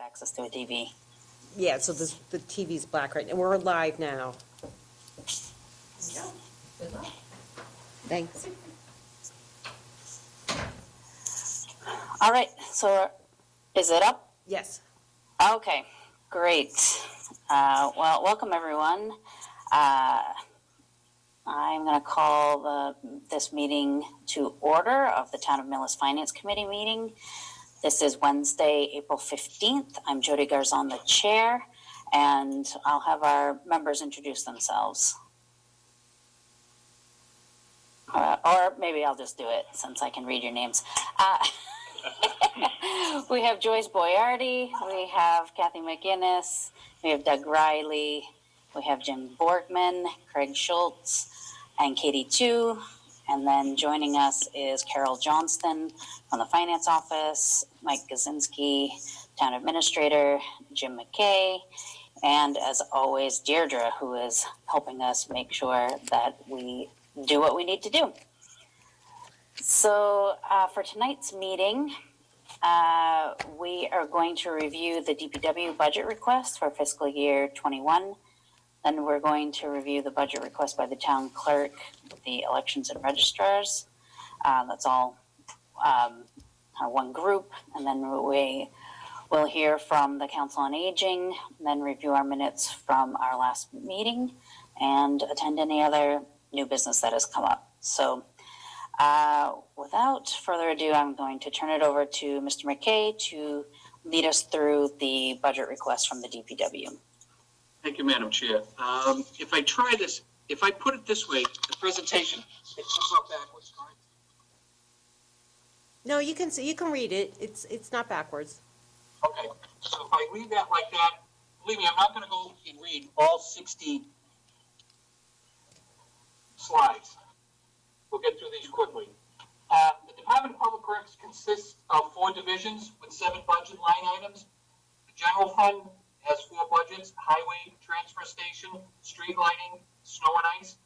access to a TV. Yeah, so the TV's black right now. We're live now. Yeah. Good luck. Thanks. All right, so is it up? Yes. Okay, great. Well, welcome everyone. I'm going to call this meeting to order of the Town of Millis Finance Committee meeting. This is Wednesday, April 15th. I'm Jody Garzon, the chair, and I'll have our members introduce themselves. Or maybe I'll just do it since I can read your names. We have Joyce Boyardi, we have Kathy McGinnis, we have Doug Riley, we have Jim Borgman, Craig Schultz, and Katie Chu. And then joining us is Carol Johnston from the Finance Office, Mike Gazinski, Town Administrator, Jim McKay, and as always, Deirdre, who is helping us make sure that we do what we need to do. So for tonight's meeting, we are going to review the DPW budget request for fiscal year 21. Then we're going to review the budget request by the town clerk, the elections and registrars. That's all one group. And then we will hear from the Council on Aging, then review our minutes from our last meeting and attend any other new business that has come up. So without further ado, I'm going to turn it over to Mr. McKay to lead us through the budget request from the DPW. Thank you, Madam Chair. If I put it this way, the presentation, it comes out backwards, right? No, you can read it. It's not backwards. Okay, so if I read that like that, believe me, I'm not going to go and read all 60 slides. We'll get through these quickly. The Department of Public Works consists of 4 divisions with 7 budget line items. The General Fund has 4 budgets: highway, transfer station, street lighting, snow and ice.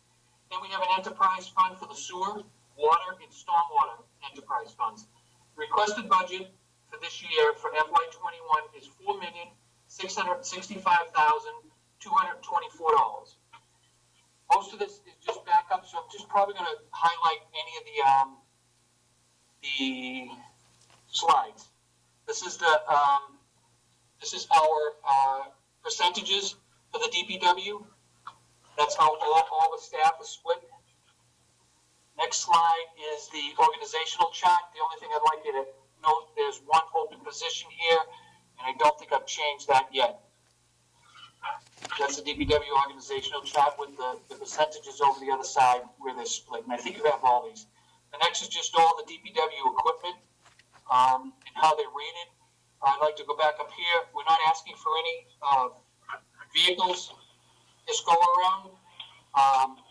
Then we have an enterprise fund for the sewer, water, and stormwater enterprise funds. The requested budget for this year for FY21 is $4,665,224. Most of this is just backup, so I'm just probably going to highlight any of the slides. This is our percentages for the DPW. That's how all the staff is split. Next slide is the organizational chart. The only thing I'd like you to note, there's 1 open position here, and I don't think I've changed that yet. That's the DPW organizational chart with the percentages over the other side where they're split. And I think you have all these. The next is just all the DPW equipment and how they're rated. I'd like to go back up here. We're not asking for any vehicles this go around.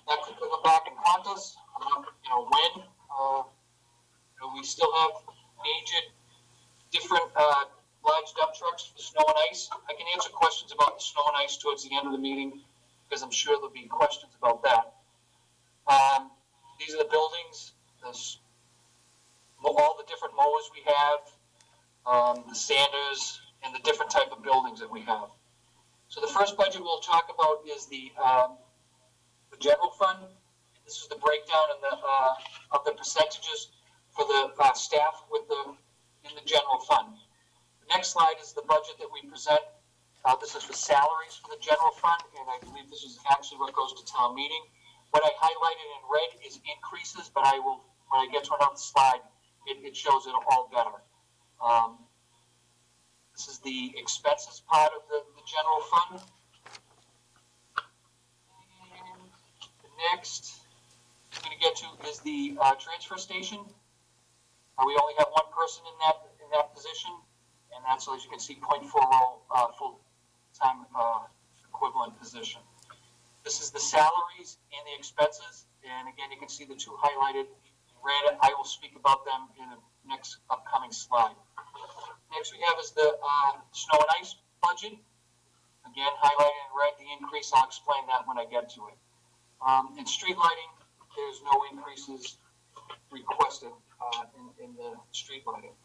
That could come back and haunt us. When. We still have aged, different large dump trucks for snow and ice. I can answer questions about the snow and ice towards the end of the meeting because I'm sure there'll be questions about that. These are the buildings, all the different mowers we have, the sanders, and the different type of buildings that we have. So the first budget we'll talk about is the general fund. This is the breakdown of the percentages for the staff in the general fund. The next slide is the budget that we present. This is for salaries for the general fund, and I believe this is actually what goes to town meeting. What I highlighted in red is increases, but I will, when I get to another slide, it shows it all better. This is the expenses part of the general fund. And the next I'm going to get to is the transfer station. We only have 1 person in that position, and that's, as you can see, 0.40 full-time equivalent position. This is the salaries and the expenses, and again, you can see the 2 highlighted in red. I will speak about them in the next upcoming slide. Next we have is the snow and ice budget. Again, highlighted in red, the increase. I'll explain that when I get to it. In street lighting, there's no increases requested in the street lighting.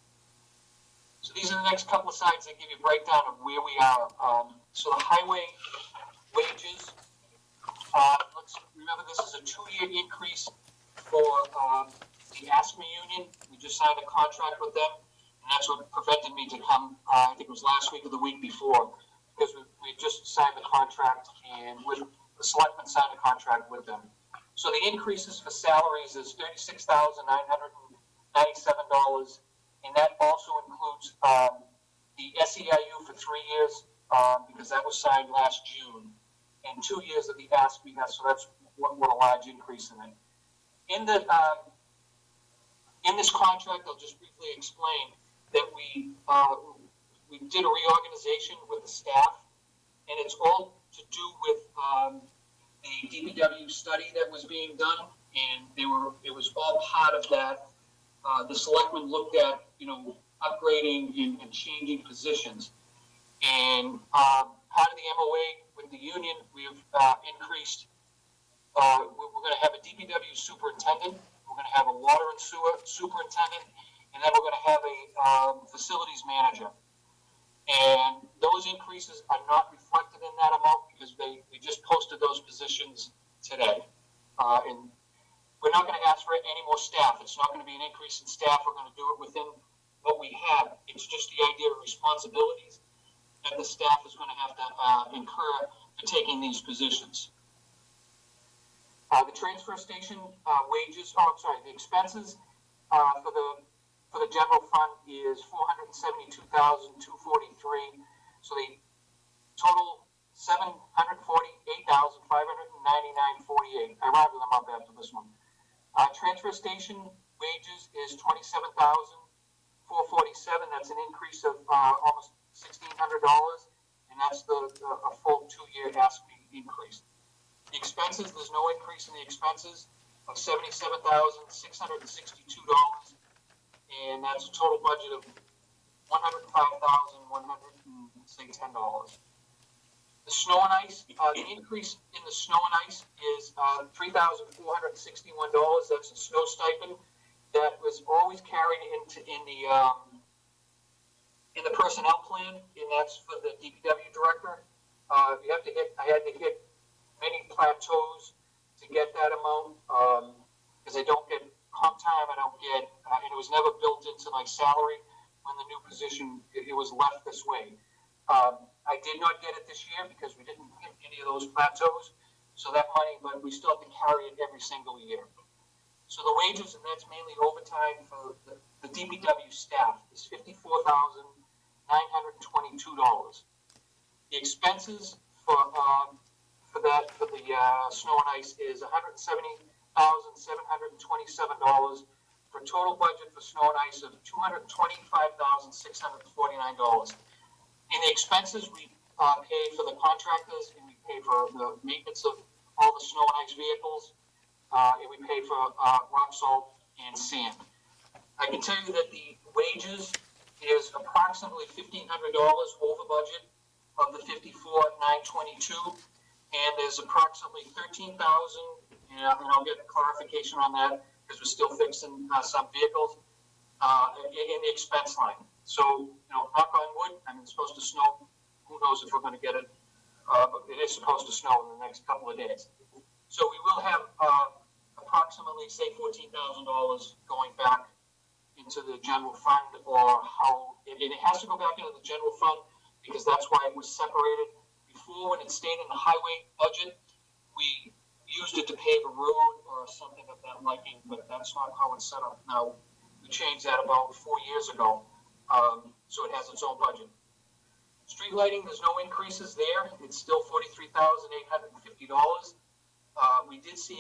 So these are the next couple of slides that give you a breakdown of where we are. So the highway wages, let's remember this is a 2-year increase for the ASME union. We just signed a contract with them, and that's what prevented me to come, I think it was last week or the week before, because we just signed the contract, and with the selectmen signed a contract with them. So the increases for salaries is $36,997, and that also includes the SEIU for 3 years, because that was signed last June, and 2 years of the ASPE, so that's what a large increase in it. In this contract, I'll just briefly explain that we did a reorganization with the staff, and it's all to do with the DPW study that was being done, and it was all part of that. The selectmen looked at, upgrading and changing positions. And part of the MOA with the union, we've increased, we're going to have a DPW superintendent, we're going to have a water and sewer superintendent, and then we're going to have a facilities manager. And those increases are not reflected in that amount because we just posted those positions today. And we're not going to ask for any more staff. It's not going to be an increase in staff. We're going to do it within what we have. It's just the idea of responsibilities that the staff is going to have to incur for taking these positions. The transfer station wages, the expenses for the general fund is $472,243. So the total $748,599.48. I rounded them up after this one. Transfer station wages is $27,447. That's an increase of almost $1,600, and that's a full 2-year ASPE increase. The expenses, there's no increase in the expenses of $77,662, and that's a total budget of $105,110. The snow and ice, the increase in the snow and ice is $3,461. That's a snow stipend that was always carried in the personnel plan, and that's for the DPW director. I had to hit many plateaus to get that amount, because I don't get comp time, and it was never built into my salary when the new position, it was left this way. I did not get it this year because we didn't hit any of those plateaus, so that money, but we still have to carry it every single year. So the wages, and that's mainly overtime for the DPW staff, is $54,922. The expenses for the snow and ice is $170,727 for a total budget for snow and ice of $225,649. In the expenses, we pay for the contractors, and we pay for the maintenance of all the snow and ice vehicles, and we pay for rock salt and sand. I can tell you that the wages is approximately $1,500 over budget of the $54,922, and there's approximately $13,000, and I'll get clarification on that because we're still fixing some vehicles in the expense line. So, knock on wood, it's supposed to snow. Who knows if we're going to get it, but it is supposed to snow in the next couple of days. So we will have approximately, say, $14,000 going back into the general fund, or and it has to go back into the general fund because that's why it was separated. Before, when it stayed in the highway budget, we used it to pave a road or something of that liking, but that's not how it's set up now. We changed that about 4 years ago, so it has its own budget. Street lighting, there's no increases there. It's still $43,850. We did see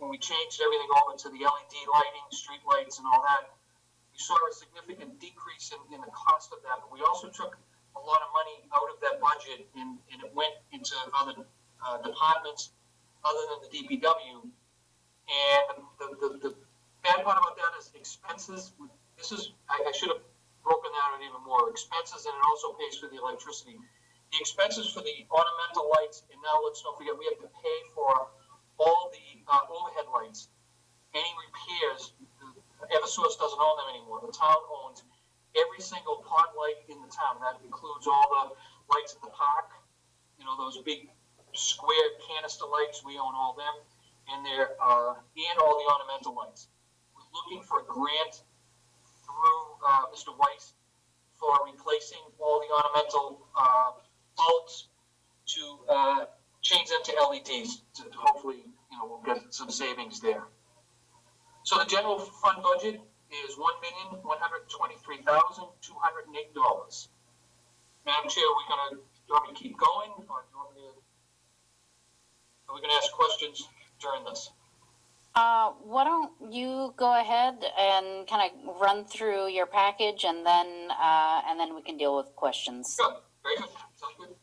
when we changed everything over to the LED lighting, street lights and all that, we saw a significant decrease in the cost of that. But we also took a lot of money out of that budget and it went into other departments other than the DPW. And the bad part about that is expenses. I should have broken that out even more. Expenses, and it also pays for the electricity. The expenses for the ornamental lights, and now let's not forget we have to pay for all the overhead lights. Any repairs, Eversource doesn't own them anymore. The town owns every single pond light in the town. That includes all the lights at the park, you know, those big square canister lights, we own all them, and and all the ornamental lights. We're looking for a grant through Mr. Weiss for replacing all the ornamental bulbs to change them to LEDs. To hopefully, you know, we'll get some savings there. So the general fund budget is $1,123,208. Madam Chair, do you want me to keep going, or are we going to ask questions during this? Why don't you go ahead and kind of run through your package, and then we can deal with questions. Good, very good, sounds good.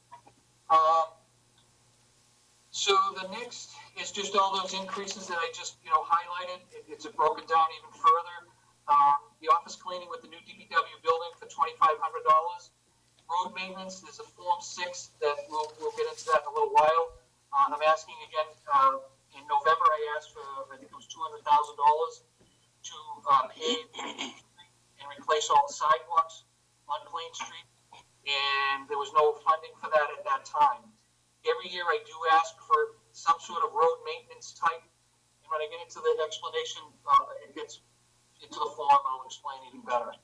So the next is just all those increases that I just, you know, highlighted. It's broken down even further. The office cleaning with the new DPW building for $2,500. Road maintenance, there's a Form 6 that we'll get into that in a little while. I'm asking again, in November I asked for, I think it was $200,000 to pave and replace all the sidewalks on Plain Street, and there was no funding for that at that time. Every year I do ask for some sort of road maintenance type, and when I get into the explanation, it gets into the form, I'll explain even better.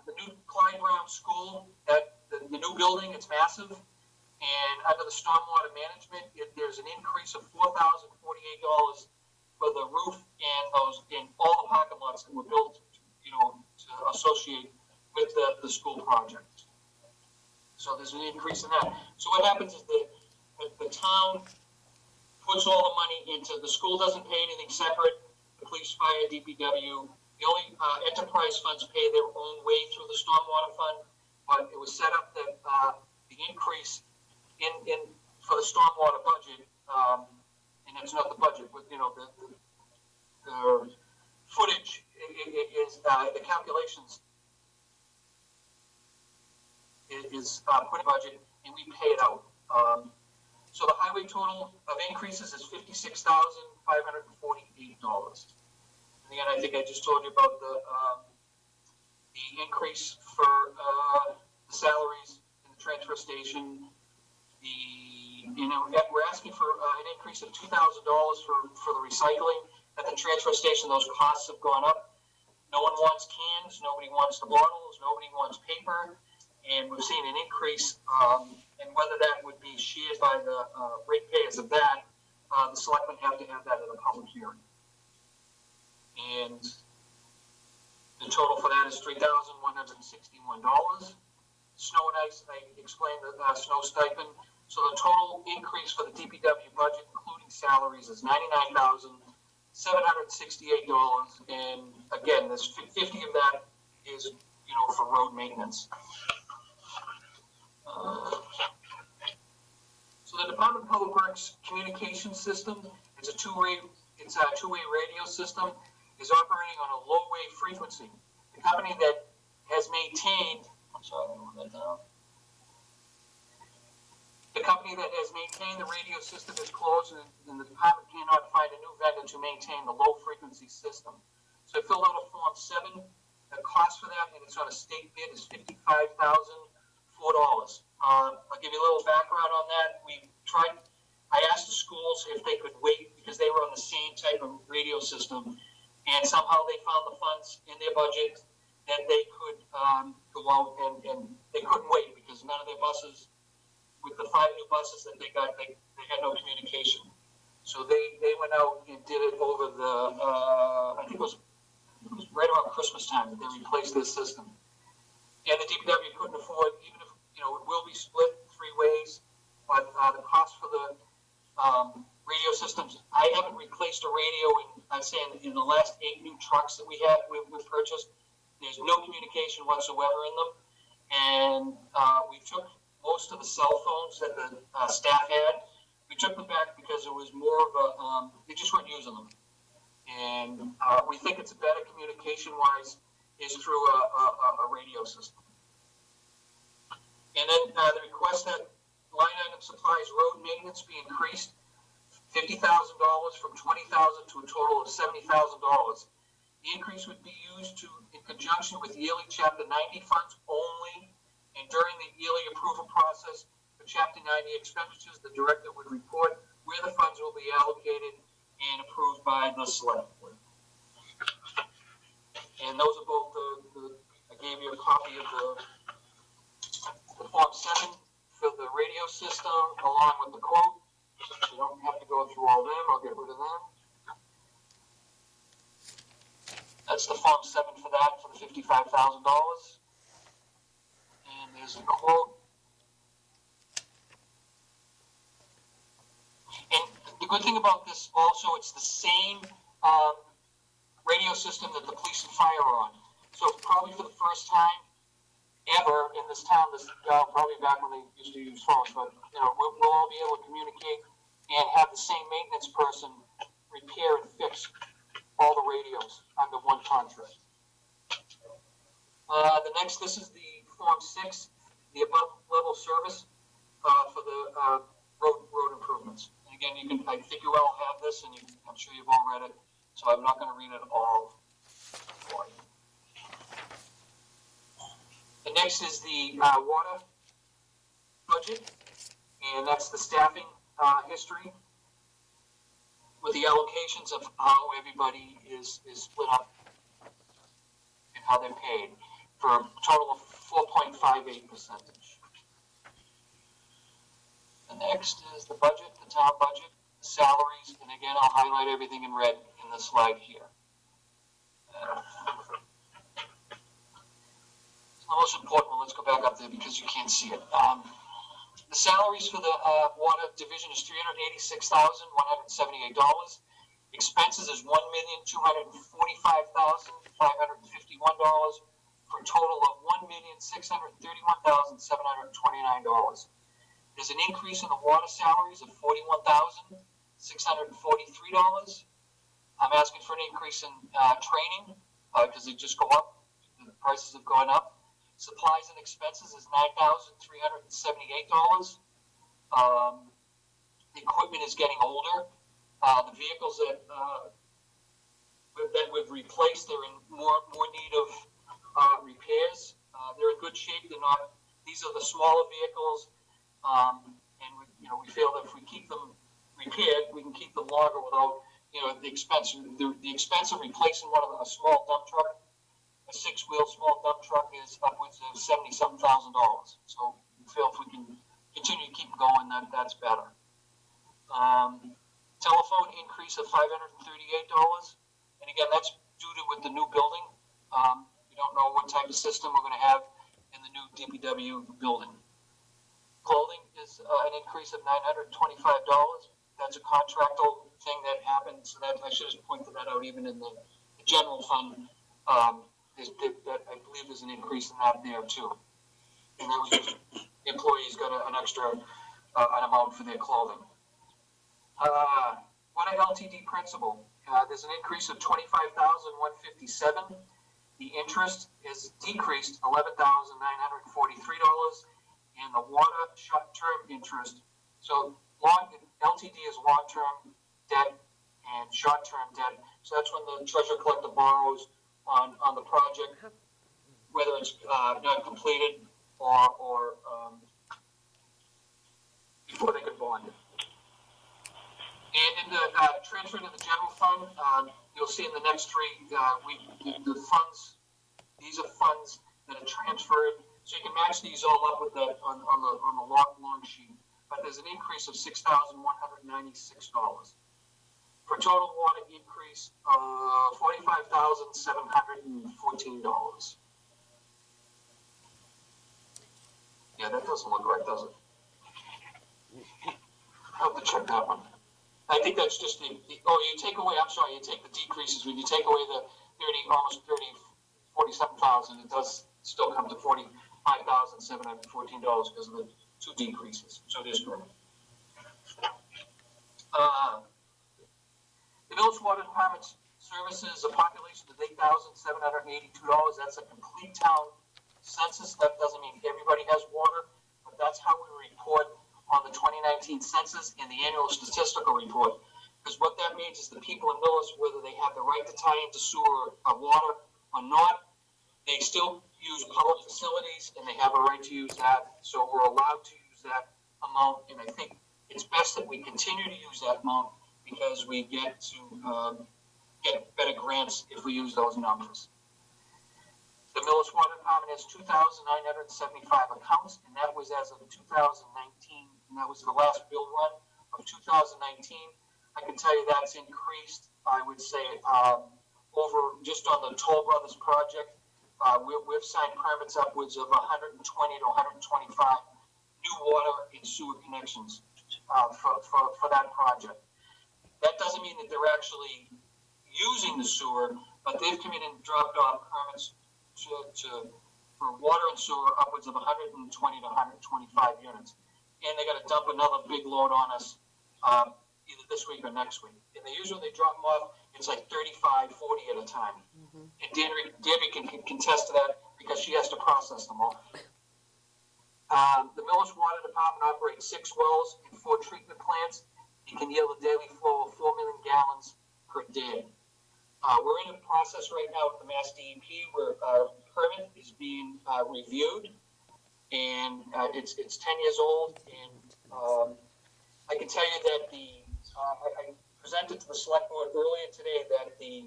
The new Clyde Brown School, the new building, it's massive, and under the stormwater management, there's an increase of $4,048 for the roof and all the parking lots that were built, you know, to associate with the school project. So there's an increase in that. So what happens is the town puts all the money into, the school doesn't pay anything separate, the police, fire, DPW. The only enterprise funds pay their own way through the stormwater fund, but it was set up that the increase in for the stormwater budget, and it's not the budget, but you know the footage is the calculations is put in budget, and we pay it out. So the highway total of increases is $56,548. And again, I think I just told you about the increase for the salaries in the transfer station. We're asking for an increase of $2,000 for the recycling at the transfer station. Those costs have gone up. No one wants cans. Nobody wants the bottles. Nobody wants paper. And we've seen an increase, and whether that would be shared by the ratepayers of that, the selectmen have to have that at a public hearing. And the total for that is $3,161. Snow and ice, I explained the snow stipend. So the total increase for the DPW budget, including salaries, is $99,768. And again, there's 50 of that is, you know, for road maintenance. So the Department of Public Works communication system, it's a two-way radio system, is operating on a low-wave frequency. The company that has maintained, the company that has maintained the radio system is closed, and the department cannot find a new vendor to maintain the low-frequency system. So I filled out a Form 7. The cost for that, and it's on a state bid, is $55,004. I'll give you a little background on that. I asked the schools if they could wait because they were on the same type of radio system, and somehow they found the funds in their budget that they could go out and they couldn't wait because none of their buses, with the 5 new buses that they got, they had no communication. So they went out and did it over I think it was right around Christmas time that they replaced this system. And the DPW couldn't afford, even if, you know, it will be split 3 ways, but the cost for the radio systems, I haven't replaced a radio in the last 8 new trucks that we've purchased. There's no communication whatsoever in them. And we took most of the cell phones that the staff had. We took them back because it was more of they just weren't using them. And we think it's a better communication-wise is through a radio system. And then the request that line item supplies road maintenance be increased $50,000 from $20,000 to a total of $70,000. The increase would be used to conjunction with yearly Chapter 90 funds only, and during the yearly approval process for Chapter 90 expenditures, the director would report where the funds will be allocated and approved by the select board. And those are both I gave you a copy of the Form 7 for the radio system, along with the quote. You don't have to go through all them, I'll get rid of them. That's the Form 7 for that, for the $55,000. And there's a quote. And the good thing about this also, it's the same radio system that the police and fire are on. So probably for the first time ever in this town, probably back when they used to use phones, but we'll all be able to communicate and have the same maintenance person repair and fix all the radios under one contract. This is the Form 6, the above level service for the road improvements. And again, I think you all have this, and I'm sure you've all read it, so I'm not going to read it all for you. The next is the water budget, and that's the staffing history with the allocations of how everybody is split up and how they're paid for a total of 4.58%. The next is the budget, the town budget, the salaries, and again, I'll highlight everything in red in the slide here. The most important one, let's go back up there because you can't see it. The salaries for the water division is $386,178. Expenses is $1,245,551 for a total of $1,631,729. There's an increase in the water salaries of $41,643. I'm asking for an increase in training because they just go up. The prices have gone up. Supplies and expenses is $9,378. The equipment is getting older. The vehicles that we've replaced, they're in more need of repairs. They're in good shape. They're not. These are the smaller vehicles, and we feel that if we keep them repaired, we can keep them longer without the expense. The expense of replacing a small dump truck. A 6-wheel small dump truck is upwards of $77,000. So we feel if we can continue to keep going, that's better. Telephone increase of $538, and again, that's due to with the new building. We don't know what type of system we're going to have in the new DPW building. Clothing is an increase of $925. That's a contractual thing that happened, so that I should have pointed that out even in the general fund. That I believe there's an increase in that there too. And that was just the employees got an extra an amount for their clothing. What an LTD principal. There's an increase of $25,157. The interest is decreased $11,943, and the water short-term interest. So LTD is long-term debt and short-term debt. So that's when the treasurer collector borrows on the project, whether it's not completed or before they can bond it. And in the transfer to the general fund, you'll see in the next three, the funds. These are funds that are transferred, so you can match these all up with that on the long sheet. But there's an increase of $6,196. For a total water increase of $45,714. Yeah, that doesn't look right, does it? I'll have to check that one. I think that's just you take away the decreases. When you take away the 47,000, it does still come to $45,714 because of the two decreases. So it is correct. The village water department's services, a population of $8,782. That's a complete town census. That doesn't mean everybody has water, but that's how we report on the 2019 census and the annual statistical report. Because what that means is the people in Millis, whether they have the right to tie into sewer or water or not, They still use public facilities and they have a right to use that, so we're allowed to use that amount, and I think it's best that we continue to use that amount because we get to get better grants if we use those numbers. The Millis Water Department has 2,975 accounts, and that was as of 2019, and that was the last bill run of 2019. I can tell you that's increased, I would say, over just on the Toll Brothers project. We've signed permits upwards of 120 to 125 new water and sewer connections for that project. That doesn't mean that they're actually using the sewer, but they've come in and dropped off permits for water and sewer upwards of 120 to 125 units. And they got to dump another big load on us either this week or next week. And they usually drop them off, it's like 35, 40 at a time. Mm-hmm. And Deirdre can contest to that because she has to process them all. The Millis Water Department operates 6 wells and 4 treatment plants. It can yield a daily flow of 4 million gallons per day. We're in a process right now with the Mass DEP where our permit is being reviewed, and it's 10 years old. And I can tell you that I presented to the select board earlier today that the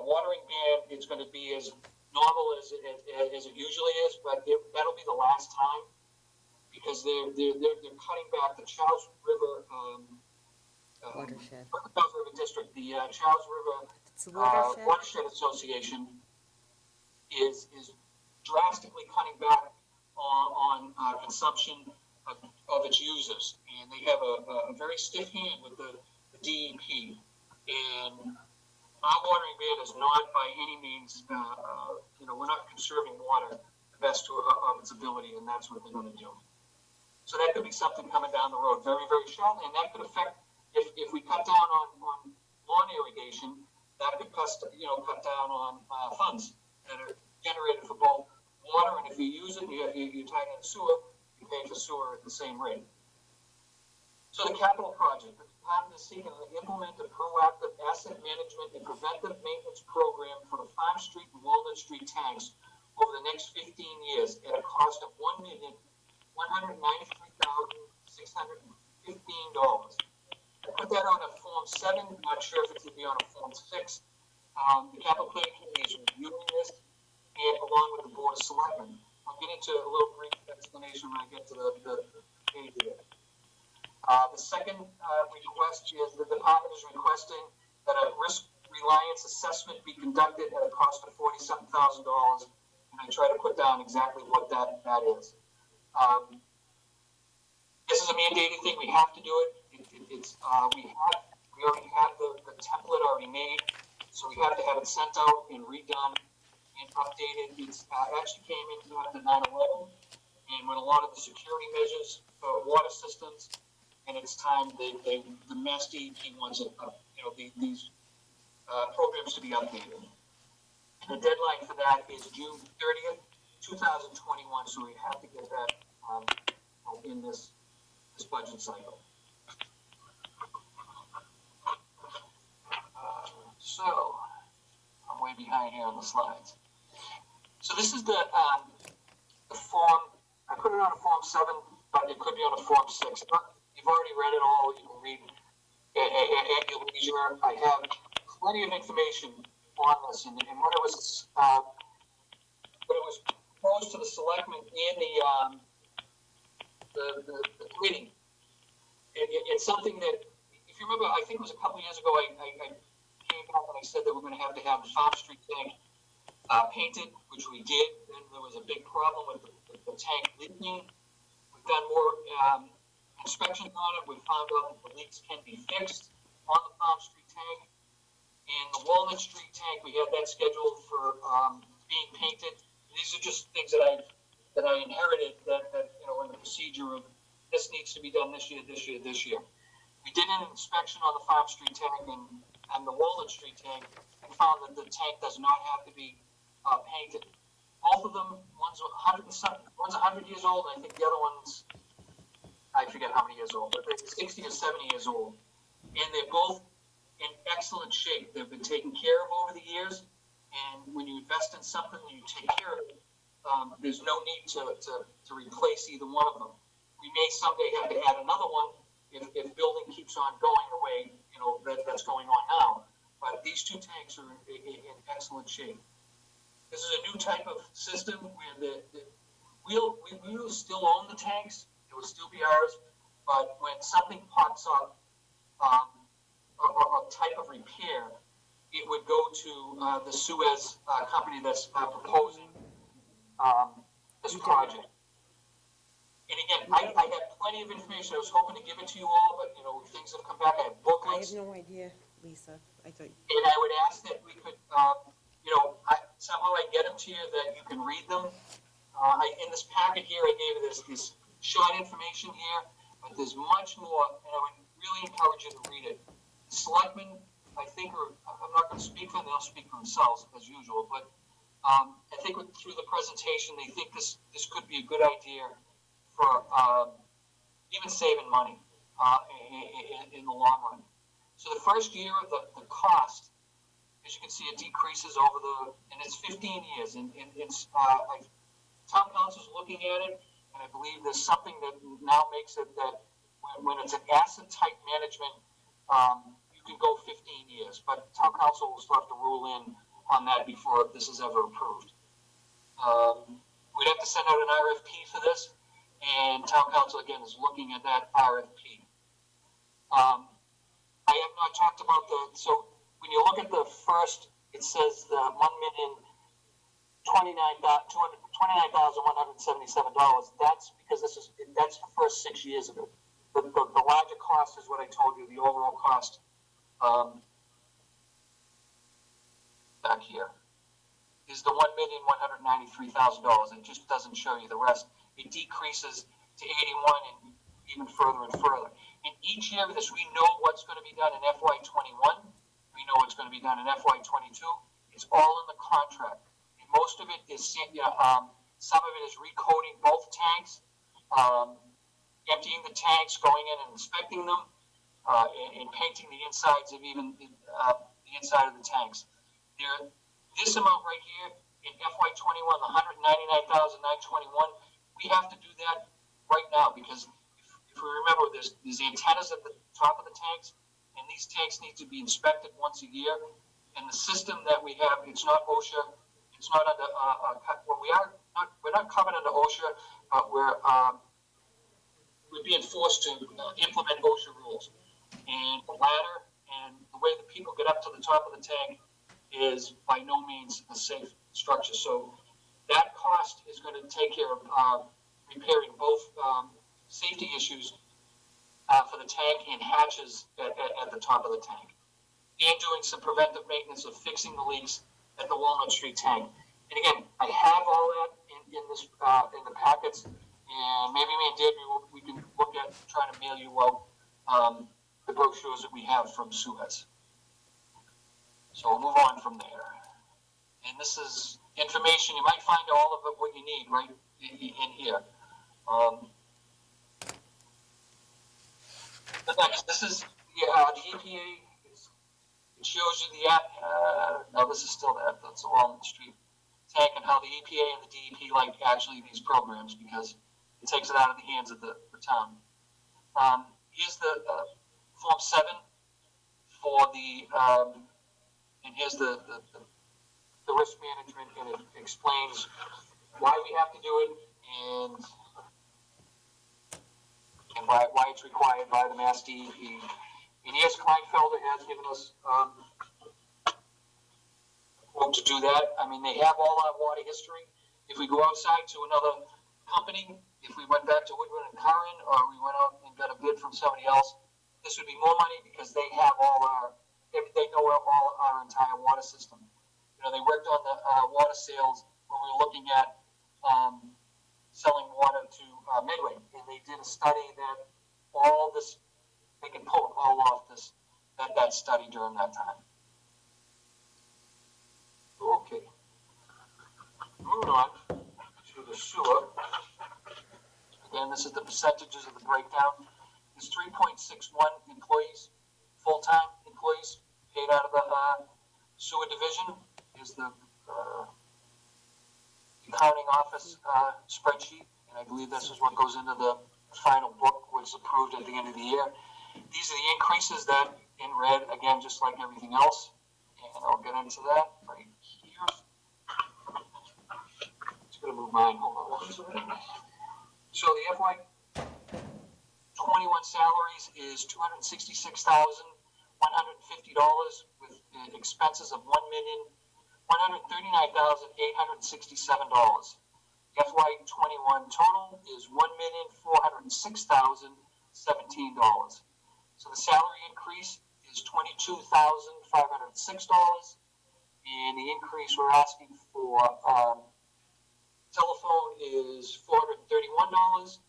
watering ban is going to be as normal as it usually is, but that'll be the last time because they're cutting back the Charles River Watershed. Charles River District, the Charles River Watershed Association is drastically cutting back on consumption of its users, and they have a very stiff hand with the DEP. And our watering ban is not by any means, we're not conserving water the best of its ability, and that's what they're going to do. So that could be something coming down the road very, very shortly, and that could affect, if we cut down on lawn irrigation, that could cut down on funds that are generated for both water, and if you use it, you tie in sewer, you pay for sewer at the same rate. So the capital project, the department is seeking to implement a proactive asset management and preventive maintenance program for the Farm Street and Walnut Street tanks over the next 15 years at a cost of $1,193,615. I put that on a Form 7. I'm not sure if it's going to be on a Form 6. The Capital Planning Committee is reviewing this, and along with the Board of Selectmen. I'll get into a little brief explanation when I get to the page here. The second request is the department is requesting that a risk reliance assessment be conducted at a cost of $47,000, and I try to put down exactly what that is. This is a mandated thing. We have to do it. We already have the template already made, so we have to have it sent out and redone and updated. It actually came into after 9/11, and when a lot of the security measures for water systems, and it's time the Mass DEP wants these programs to be updated. The deadline for that is June 30th, 2021, so we have to get that in this budget cycle. So, I'm way behind here on the slides. So this is the form. I put it on a Form 7, but it could be on a Form 6. You've already read it all. You can read at your leisure. I have plenty of information on this, and what it was proposed to the selectmen and the committee. It's something that, if you remember, I think it was a couple of years ago, I came up and I said that we're going to have the Farm Street tank painted, which we did. Then there was a big problem with the tank leaking. We've done more inspections on it. We found out that the leaks can be fixed on the Farm Street tank. And the Walnut Street tank, we have that scheduled for being painted. These are just things that I inherited that in the procedure of this needs to be done this year. We did an inspection on the Farm Street tank and the Walnut Street tank and found that the tank does not have to be painted. Both of them, one's 100 years old, and I think the other one's, I forget how many years old, but they're 60 or 70 years old. And they're both in excellent shape. They've been taken care of over the years, And when you invest in something and you take care of it, there's no need to replace either one of them. We may someday have to add another one if building keeps on going the way, that's going on now. But these two tanks are in excellent shape. This is a new type of system where we will still own the tanks. It will still be ours. But when something pops up, a type of repair, it would go to the Suez company that's proposing this project. And again, I have plenty of information. I was hoping to give it to you all, but things have come back. I have I booklets. have no idea, Lisa. I thought, And I would ask that we could, somehow I get them to you that you can read them. In this packet here, I gave you this short information here, but there's much more, and I would really encourage you to read it. The selectmen, I think, I'm not going to speak for them, they'll speak for themselves as usual, but I think through the presentation, they think this could be a good idea for even saving money in the long run. So the first year of the cost, as you can see, it decreases and it's 15 years. And town council's looking at it, and I believe there's something that now makes it that when it's an asset type management, you can go 15 years. But town council will still have to rule in on that before this is ever approved. We'd have to send out an RFP for this, and town council again is looking at that RFP. I have not talked about so when you look at the first, it says the $1,029,177. That's because that's the first 6 years of it. The larger cost is what I told you, the overall cost back here is the $1,193,000. It just doesn't show you the rest. It decreases to 81 and even further and further. And each year of this, we know what's going to be done in FY21. We know what's going to be done in FY22. It's all in the contract. And most of it is, some of it is recoding both tanks, emptying the tanks, going in and inspecting them, and painting the insides of even the inside of the tanks. This amount right here in FY21, the $199,921, we have to do that right now because if we remember, there's antennas at the top of the tanks, and these tanks need to be inspected once a year. And the system that we have, it's not OSHA, it's not under. We're not covered under OSHA, but we're being forced to implement OSHA rules. And the ladder and the way the people get up to the top of the tank is by no means a safe structure. So that cost is going to take care of repairing both safety issues for the tank and hatches at the top of the tank, and doing some preventive maintenance of fixing the leaks at the Walnut Street tank. And again, I have all that in the packets, and maybe me and Deirdre we can look at trying to mail you out the brochures that we have from Suez. So we'll move on from there. And this is information, you might find all of it what you need right in here. This is the EPA. It shows you no, this is still that's the Walnut Street tank, and how the EPA and the DEP like actually these programs because it takes it out of the hands of the town. Here's the Form 7 for the, and here's the risk management, and it explains why we have to do it and why it's required by the Mass DEP. And yes, Kleinfelder has given us quote to do that. I mean, they have all our water history. If we go outside to another company, if we went back to Woodward and Curran, or we went out and got a bid from somebody else, this would be more money because they have they know all our entire water system. They worked on the water sales when we were looking at selling water to Midway, and they did a study that all this, they can pull it all off that study during that time. Okay. Moving on to the sewer. Again, this is the percentages of the breakdown. There's 3.61 employees, full-time employees, paid out of the sewer division. Is the accounting office spreadsheet, and I believe this is what goes into the final book, which is approved at the end of the year. These are the increases that in red, again, just like everything else, and I'll get into that right here. Just gonna move mine. Hold on one second. So the FY 21 salaries is $266,150 with expenses of $1,139,867. FY 21 total is $1,406,017. So the salary increase is $22,506, and the increase we're asking for telephone is $431.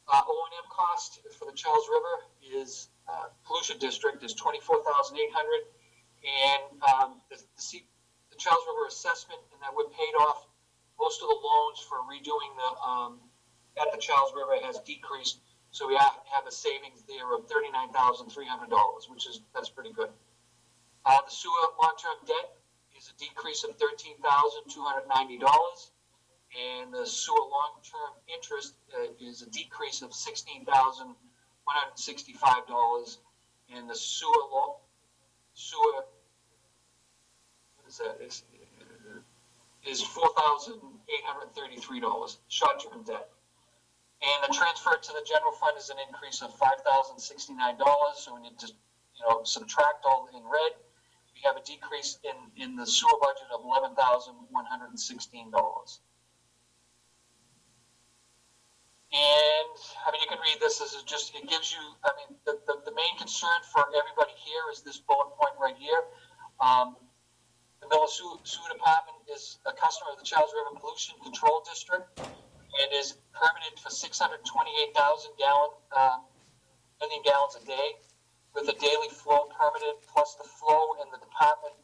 O&M cost for the Charles River is pollution district is $24,800, and the Charles River assessment, and that we paid off most of the loans for redoing the at the Charles River has decreased, so we have a savings there of $39,300, that's pretty good. The sewer long-term debt is a decrease of $13,290. And the sewer long-term interest is a decrease of $16,165, and the sewer what is that? Is $4,833 short-term debt. And the transfer to the general fund is an increase of $5,069. So we need to subtract all in red. We have a decrease in the sewer budget of $11,116. And you can read this. This is just, it gives you, the main concern for everybody here is this bullet point right here. The Miller Sewer Department is a customer of the Charles River Pollution Control District and is permitted for 628,000 million gallons a day with a daily flow permitted plus the flow in the department.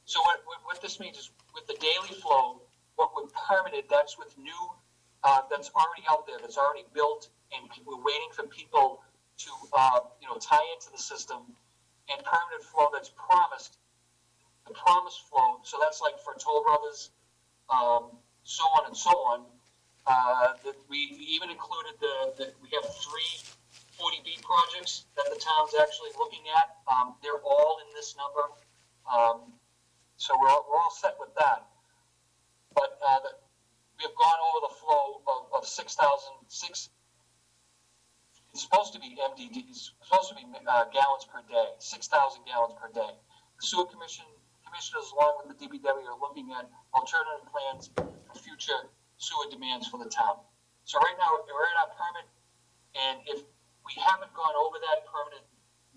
So what this means is with the daily flow, what we're permitted, that's with new that's already out there, that's already built, and we're waiting for people to, tie into the system, and permanent flow that's promised, the promised flow, so that's like for Toll Brothers, so on and so on. We even included we have 3 40B projects that the town's actually looking at. They're all in this number, so we're all set with that. But we have gone over the flow of 6,006. It's supposed to be MDD. It's supposed to be gallons per day, 6,000 gallons per day. The sewer commissioners, along with the DPW, are looking at alternative plans for future sewer demands for the town. So right now we're in our permit, and if we haven't gone over that permit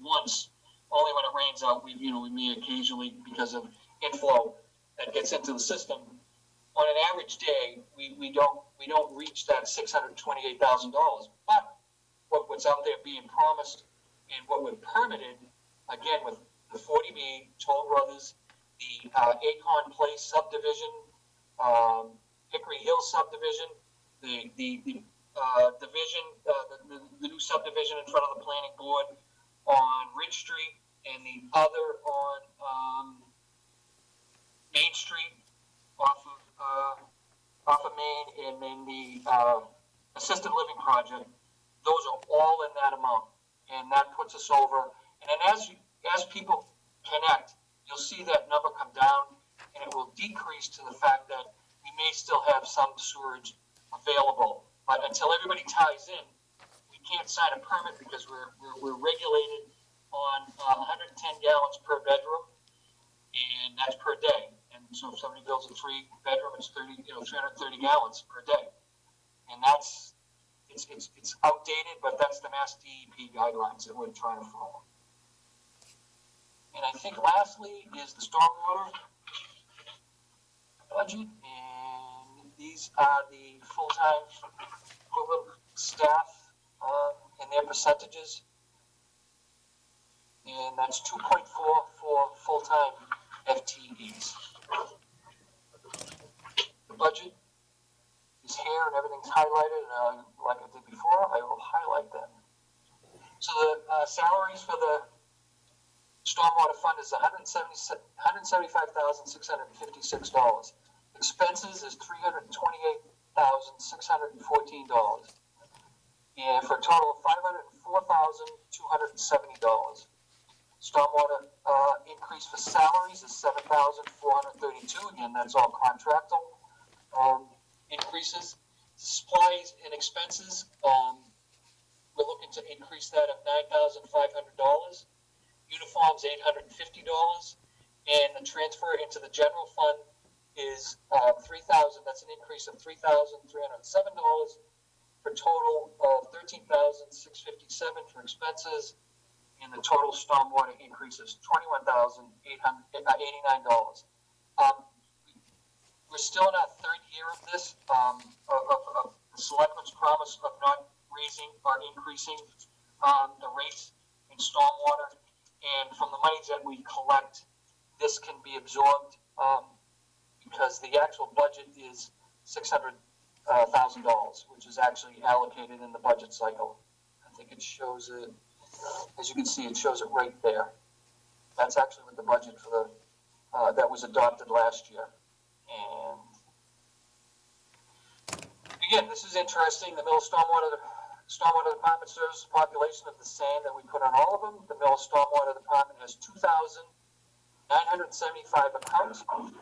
once, only when it rains out, we may occasionally, because of inflow that gets into the system. On an average day, we don't reach that $628,000. But what's out there being promised and what we've permitted, again with the 40B, Toll Brothers, the Acorn Place subdivision, Hickory Hill subdivision, the division, the new subdivision in front of the planning board on Ridge Street, and the other on Main Street off of Main, and then the assisted living project. Those are all in that amount, and that puts us over. And then as people connect, you'll see that number come down, and it will decrease to the fact that we may still have some sewerage available. But until everybody ties in, we can't sign a permit because we're regulated on 110 gallons per bedroom, and that's per day. And so if somebody builds a 3-bedroom, it's 330 gallons per day, and it's outdated, but that's the Mass DEP guidelines that we're trying to follow. And I think lastly is the stormwater budget, and these are the full-time equivalent staff and their percentages, and that's 2.4 for full-time FTEs. The budget is here and everything's highlighted, and like I did before, I will highlight them. So the salaries for the Stormwater fund is $175,656. Expenses is $328,614. And for a total of $504,270. Stormwater increase for salaries is $7,432. Again, that's all contractual increases. Supplies and expenses, we're looking to increase that of $9,500. Uniforms, $850. And the transfer into the general fund is $3,000. That's an increase of $3,307 for a total of $13,657 for expenses. And the total stormwater increase is $21,889. We're still in our third year of this, of the selectmen's promise of not raising or increasing the rates in stormwater. And from the monies that we collect, this can be absorbed because the actual budget is $600,000, which is actually allocated in the budget cycle. I think it shows it, as you can see, it shows it right there. That's actually what the budget for the that was adopted last year. And again, this is interesting. The Mill Stormwater Department serves the population of the same that we put on all of them. The Mill Stormwater Department has 2,975 accounts, and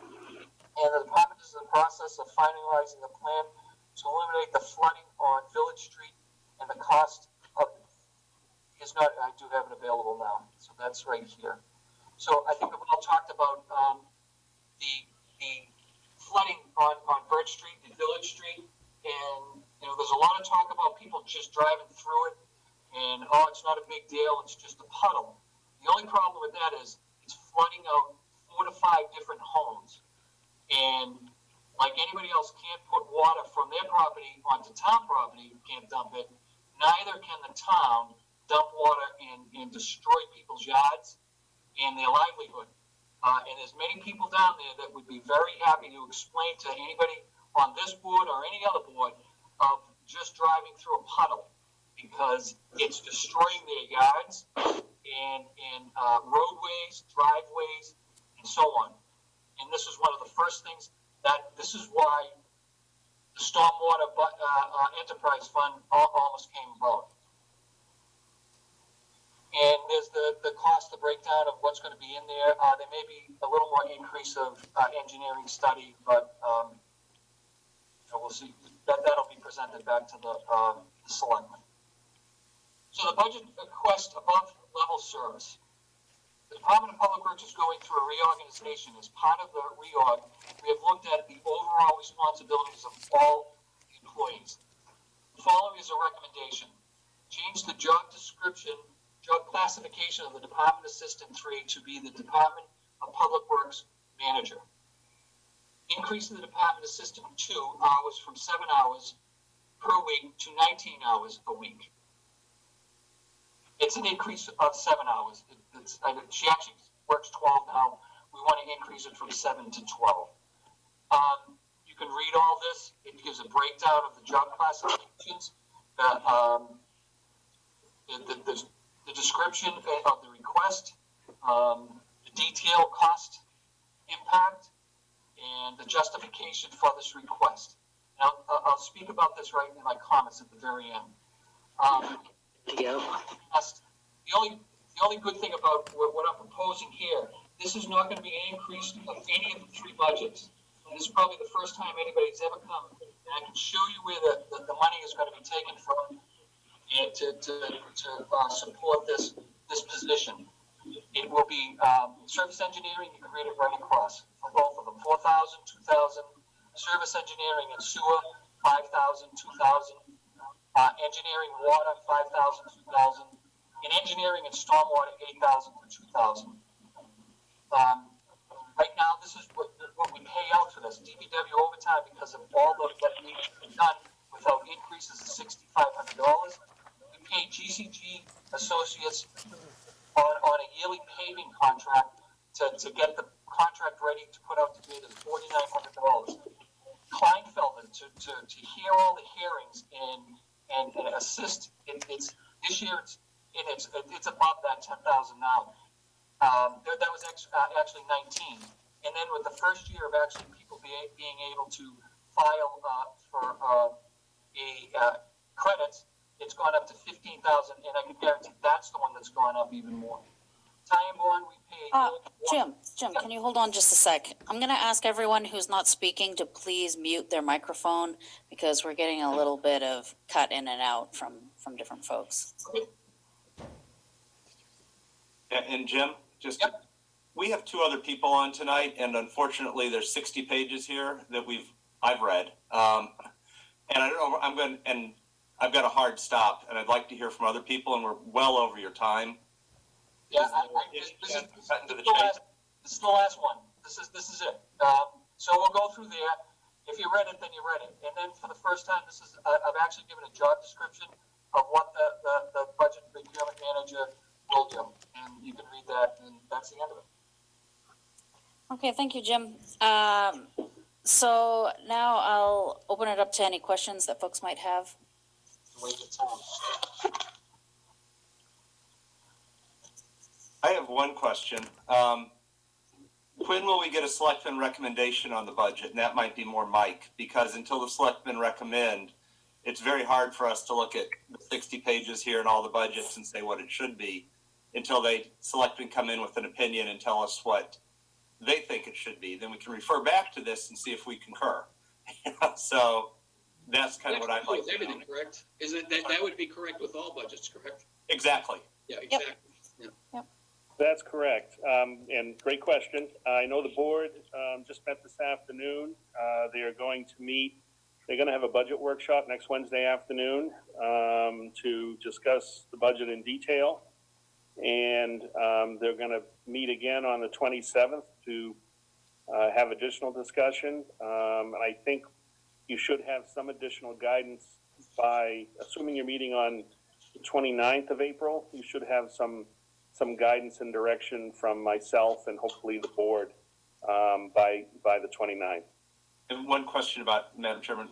the department is in the process of finalizing the plan to eliminate the flooding on Village Street, and the cost of is not. I do have it available now, so that's right here. So I think we've all talked about the flooding on Birch Street and Village Street, and there's a lot of talk about people just driving through it, and it's not a big deal, it's just a puddle. The only problem with that is it's flooding out 4 to 5 different homes, and like anybody else can't put water from their property onto town property, can't dump it, neither can the town dump water and destroy people's yards and their livelihood. And there's many people down there that would be very happy to explain to anybody on this board or any other board of just driving through a puddle, because it's destroying their yards and roadways, driveways, and so on. And this is one of the first things this is why the Stormwater Enterprise Fund almost came about. And there's the cost, the breakdown of what's going to be in there. There may be a little more increase of engineering study, but we'll see. That'll be presented back to the selectmen. So the budget request above level service. The Department of Public Works is going through a reorganization. As part of the reorg, we have looked at the overall responsibilities of all employees. The following is a recommendation. Change the job description, job classification of the Department Assistant 3 to be the Department of Public Works Manager. Increase the Department Assistant 2 hours from 7 hours per week to 19 hours a week. It's an increase of 7 hours. She actually works 12 now. We want to increase it from 7 to 12. You can read all this. It gives a breakdown of the job classifications, the description of the request, the detail, cost, impact, and the justification for this request. Now, I'll speak about this right in my comments at the very end. The only good thing about what I'm proposing here, this is not going to be an increase of any of the 3 budgets. And this is probably the first time anybody's ever come, and I can show you where the money is going to be taken from to support this position. It will be service engineering. You can read it right across for both of them. 4,000, 2,000. Service engineering and sewer, 5,000, 2,000. Engineering water, 5,000, 2,000. And engineering and stormwater, 8,000 to 2,000. Right now, this is what we pay out for this. DPW overtime, because of all the that needs to be done without increases, is $6,500. We pay GCG Associates on a yearly paving contract to get the contract ready to put out to bid is $4,900. Kleinfelden to hear all the hearings and assist. This year it's above that $10,000 now. That was actually 19. And then with the first year of actually people being able to file for credits, it's gone up to 15,000, and I can guarantee that's the one that's gone up even more. Time Bond, we paid. Jim, can you hold on just a sec? I'm going to ask everyone who's not speaking to please mute their microphone because we're getting a little bit of cut in and out from different folks. And Jim, just Yep. we have two other people on tonight, and unfortunately, there's 60 pages here that I've read, and I don't know. I've got a hard stop, and I'd like to hear from other people, and we're well over your time. Yeah, this is the last one. This is it. So we'll go through there. If you read it, then you read it. And then for the first time, I've actually given a job description of what the budget procurement manager will do. And you can read that, and that's the end of it. Okay, thank you, Jim. So now I'll open it up to any questions that folks might have. Wait the time. I have one question. When will we get a selectman recommendation on the budget? And that might be more Mike, because until the selectmen recommend, it's very hard for us to look at the 60 pages here and all the budgets and say what it should be until they selectmen come in with an opinion and tell us what they think it should be. Then we can refer back to this and see if we concur. So that's kind of what I'd like with to everything, know. correct? Is it that would be correct with all budgets, correct? Exactly. Yeah, exactly. That's correct. And great question. I know the board just met this afternoon. They are going to meet. They're going to have a budget workshop next Wednesday afternoon to discuss the budget in detail. And they're going to meet again on the 27th to have additional discussion. And I think you should have some additional guidance by, assuming you're meeting on the 29th of April, you should have some guidance and direction from myself and hopefully the board by the 29th. And one question about, Madam Chairman,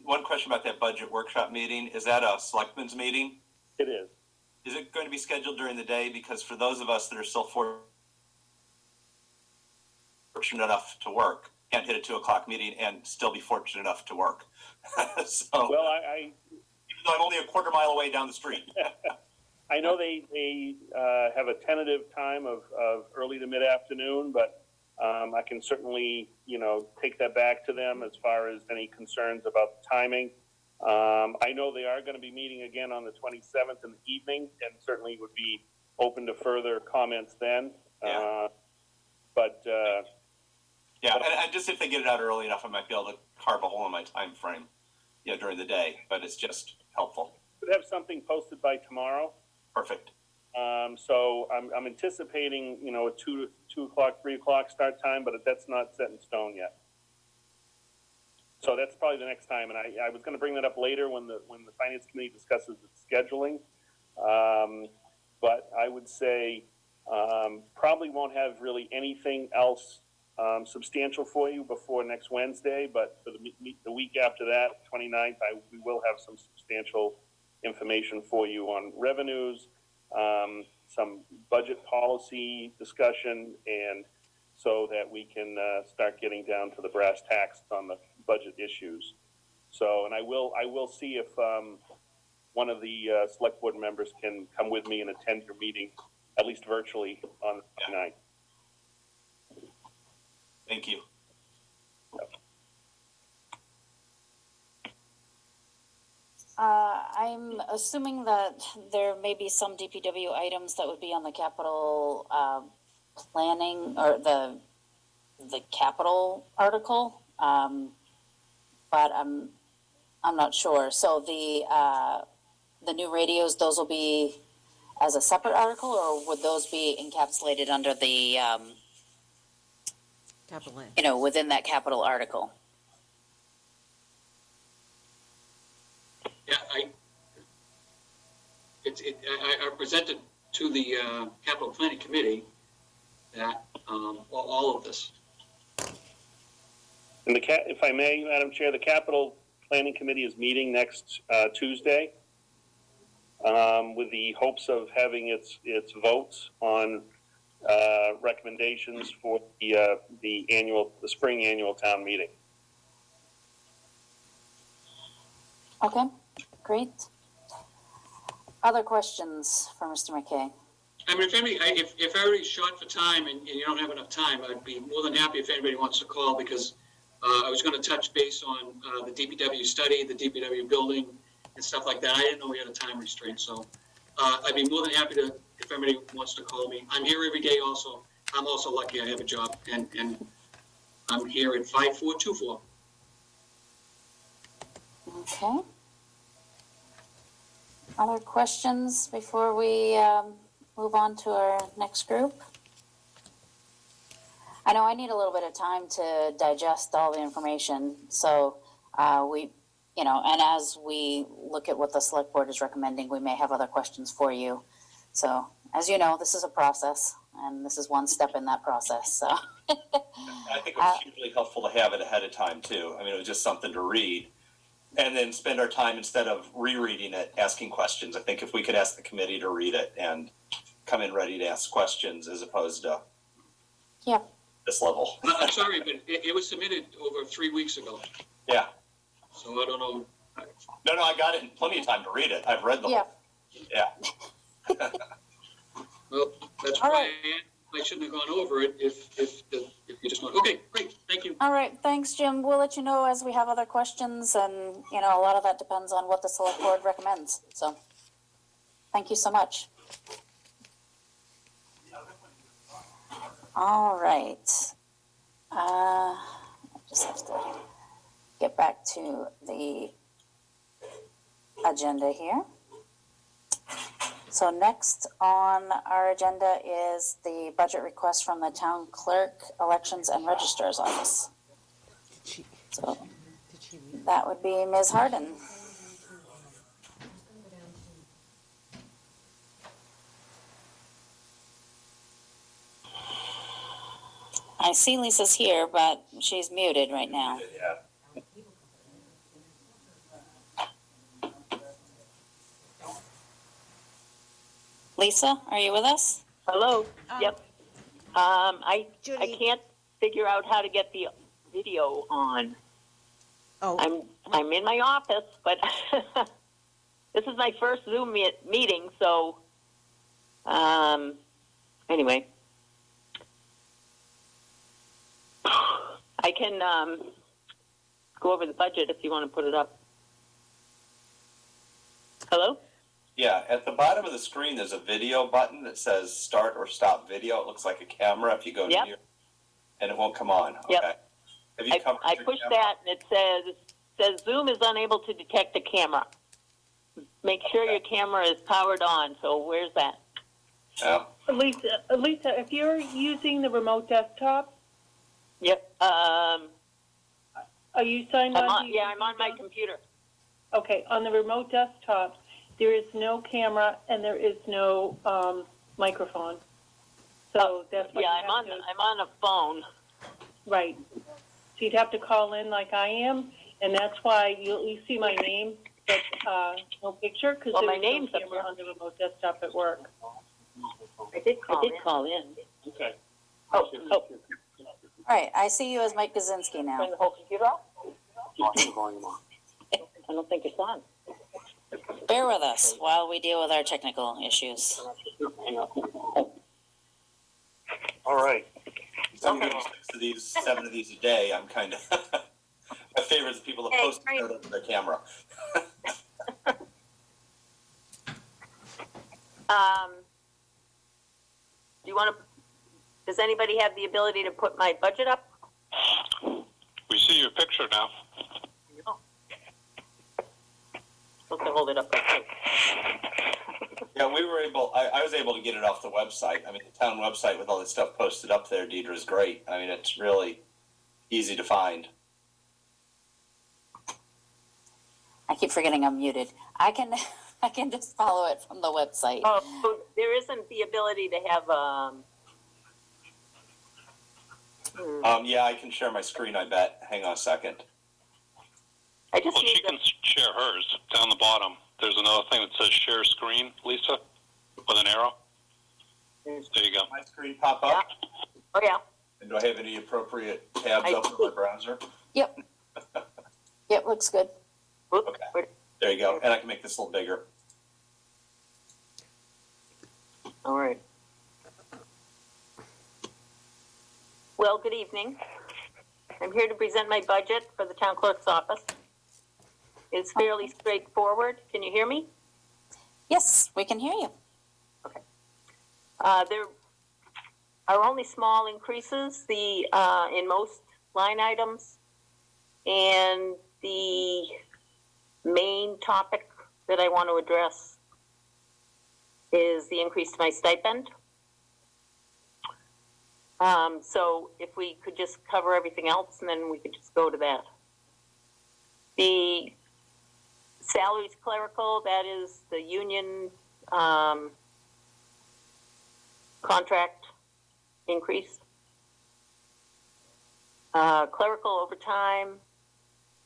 one question about that budget workshop meeting. Is that a selectmen's meeting? It is. Is it going to be scheduled during the day? Because for those of us that are still fortunate enough to work, can't hit a 2:00 meeting and still be fortunate enough to work. So, Well, even though I'm only a quarter mile away down the street. I know they have a tentative time of early to mid-afternoon, but I can certainly, take that back to them as far as any concerns about the timing. I know they are going to be meeting again on the 27th in the evening and certainly would be open to further comments then. Yeah. Yeah, and just if they get it out early enough, I might be able to carve a hole in my time frame, during the day, but it's just helpful. We'll have something posted by tomorrow. Perfect. So I'm anticipating, a 2:00, 3:00 start time, but that's not set in stone yet. So that's probably the next time. And I was going to bring that up later when the Finance Committee discusses its scheduling. But I would say probably won't have really anything else substantial for you before next Wednesday. But for the week after that, 29th, we will have some substantial information for you on revenues, some budget policy discussion, and so that we can start getting down to the brass tacks on the budget issues. So, and I will see if one of the select board members can come with me and attend your meeting, at least virtually, on the 29th. Thank you. I'm assuming that there may be some DPW items that would be on the capital planning or the capital article, but I'm not sure. So the new radios, those will be as a separate article, or would those be encapsulated under the Capital A. within that capital article? Yeah, I presented to the Capital Planning Committee that all of this. And if I may, Madam Chair, the Capital Planning Committee is meeting next Tuesday with the hopes of having its votes on recommendations for the spring annual town meeting. Okay, great. Other questions for Mr. McKay? I mean, if everybody's short for time and you don't have enough time, I'd be more than happy if anybody wants to call, because I was going to touch base on the DPW study, the DPW building, and stuff like that. I didn't know we had a time restraint, so I'd be more than happy to, if anybody wants to call me. I'm here every day also. I'm also lucky I have a job, and I'm here at 5424. Okay. Other questions before we move on to our next group? I know I need a little bit of time to digest all the information, so and as we look at what the select board is recommending, we may have other questions for you. So, as you know, this is a process, and this is one step in that process, so. I think it was hugely helpful to have it ahead of time too. I mean, it was just something to read. And then spend our time, instead of rereading it, asking questions. I think if we could ask the committee to read it and come in ready to ask questions as opposed to this level. I'm sorry, but it was submitted over 3 weeks ago, Yeah. so I don't know. No, I got it in plenty of time to read it. I've read the whole. Yeah. Well, that's All why right. I shouldn't have gone over it if you just want. Okay, great, thank you. All right, thanks, Jim. We'll let you know as we have other questions, and, a lot of that depends on what the select board recommends, so. Thank you so much. All right. I just have to get back to the agenda here. So next on our agenda is the budget request from the town clerk, elections and registrar's office. So that would be Ms. Harden. I see Lisa's here, but she's muted right now. Yeah. Lisa, are you with us? Hello. Yep. I Judy. can't figure out how to get the video on. Oh, I'm in my office, but this is my first Zoom meeting, so anyway, I can go over the budget if you want to put it up. Hello? Yeah, at the bottom of the screen, there's a video button that says start or stop video. It looks like a camera if you go Yep. near, and it won't come on. Yep. Okay. Have you covered I your pushed camera? that, and it says Zoom is unable to detect a camera. Make sure your camera is powered on. So where's that? Yeah. Lisa, if you're using the remote desktop, Yep. are you signed on? I'm on my computer. Okay, on the remote desktop, there is no camera and there is no microphone. So that's why Yeah, you have to, I'm on a phone. right. So you'd have to call in like I am, and that's why you see my name, but no picture, because Well, my there's name's no up camera there. on the remote desktop at work. I did call in. Okay. Oh, All right, I see you as Mike Gazinski turn now. the whole computer off? I don't think it's on. Bear with us while we deal with our technical issues. All right. I'm doing 7 of these a day. I'm kind of my favorite is the people that Hey, post great. it over their camera. Do you want to? Does anybody have the ability to put my budget up? We see your picture now. Supposed to hold it up like this. Yeah, we were able. I was able to get it off the website. I mean, the town website with all this stuff posted up there, Deidre, is great. I mean, it's really easy to find. I keep forgetting I'm muted. I can just follow it from the website. Oh, so there isn't the ability to have Yeah, I can share my screen. I bet. Hang on a second. I just Well, need she can share hers down the bottom. There's another thing that says share screen, Lisa, with an arrow. There you go. My screen pop up? Oh, yeah. And do I have any appropriate tabs I up in my browser? Yep. Yep, looks good. Whoop, Okay. where- There you go. And I can make this a little bigger. All right. Well, good evening. I'm here to present my budget for the town clerk's office. It's fairly straightforward. Can you hear me? Yes, we can hear you. There are only small increases in most line items. And the main topic that I want to address is the increase to my stipend. So if we could just cover everything else and then we could just go to that. The salaries clerical, that is the union contract increase. Clerical overtime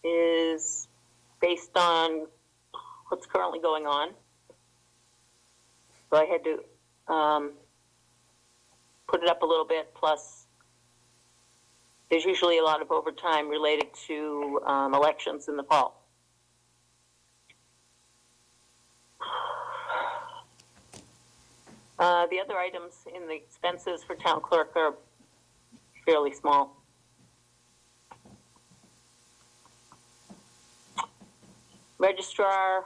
is based on what's currently going on. So I had to put it up a little bit, plus there's usually a lot of overtime related to elections in the fall. The other items in the expenses for town clerk are fairly small. Registrar,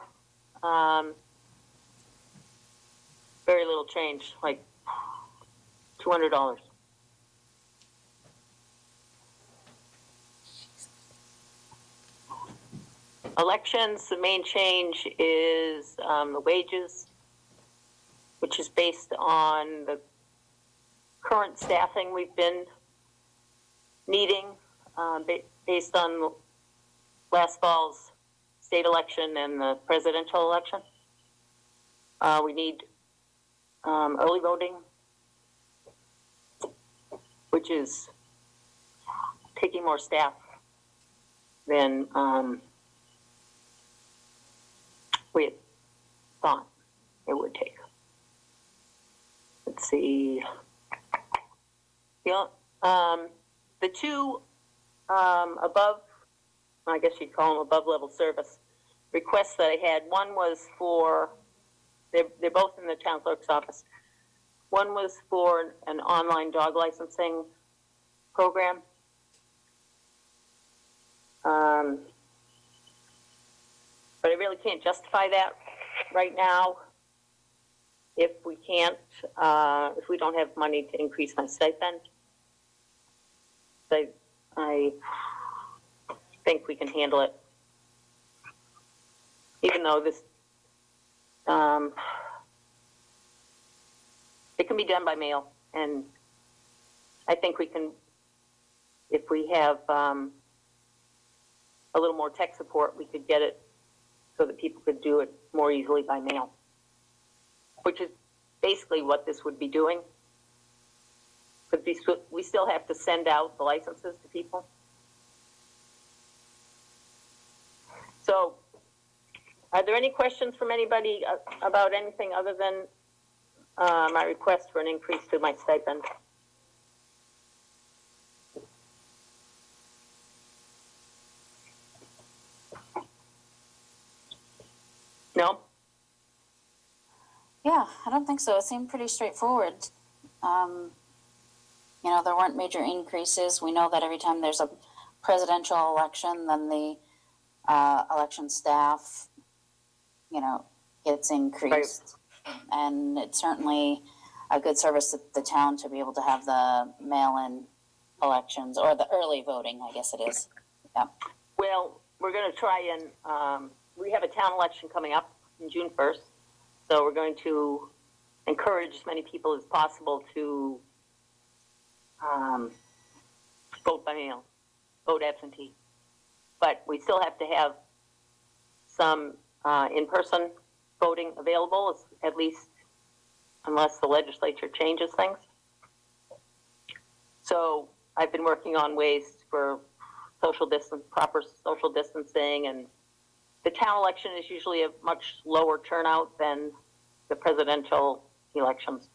very little change, like $200. Elections, the main change is the wages, which is based on the current staffing we've been needing, based on last fall's state election and the presidential election. We need early voting, which is taking more staff than we had thought it would take. Let's see. Yeah, the two above, I guess you'd call them above level service requests that I had. One was for, they're both in the town clerk's office. One was for an online dog licensing program. But I really can't justify that right now if we can't, if we don't have money to increase my stipend. I think we can handle it. Even though this, it can be done by mail, and I think we can, if we have a little more tech support, we could get it so that people could do it more easily by mail, which is basically what this would be doing. But we still have to send out the licenses to people. So, are there any questions from anybody about anything other than my request for an increase to my stipend? No? Yeah, I don't think so. It seemed pretty straightforward. You know, there weren't major increases. We know that every time there's a presidential election, then the election staff, you know, gets increased. Right. And it's certainly a good service to the town to be able to have the mail-in elections, or the early voting, I guess it is. Yeah. Well, we're going to try and, we have a town election coming up in June 1st. So we're going to encourage as many people as possible to vote by mail, vote absentee. But we still have to have some in-person voting available, at least unless the legislature changes things. So I've been working on ways for proper social distancing, and the town election is usually a much lower turnout than the presidential elections.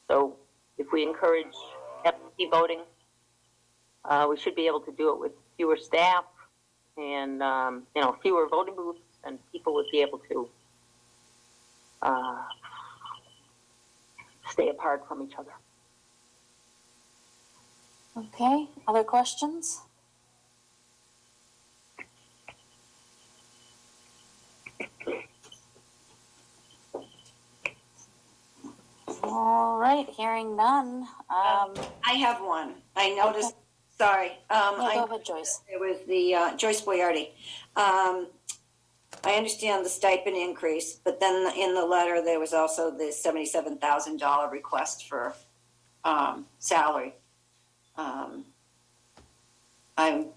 So if we encourage absentee voting, we should be able to do it with fewer staff and, fewer voting booths, and people would be able to stay apart from each other. Okay, other questions? All right, hearing none. I have one. I noticed, sorry. Yeah, I go ahead, Joyce. It was the, Joyce Boyardi. I understand the stipend increase, but then in the letter, there was also the $77,000 request for, salary. I'm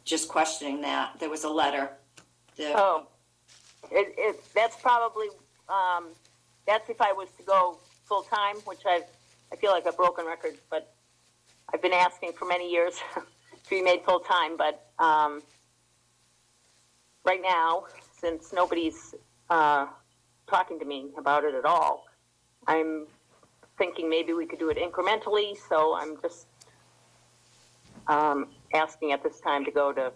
just questioning that. There was a letter. That's probably, that's if I was to go full-time, which I feel like a broken record, but I've been asking for many years to be made full-time, but right now, since nobody's talking to me about it at all, I'm thinking maybe we could do it incrementally, so I'm just asking at this time to go to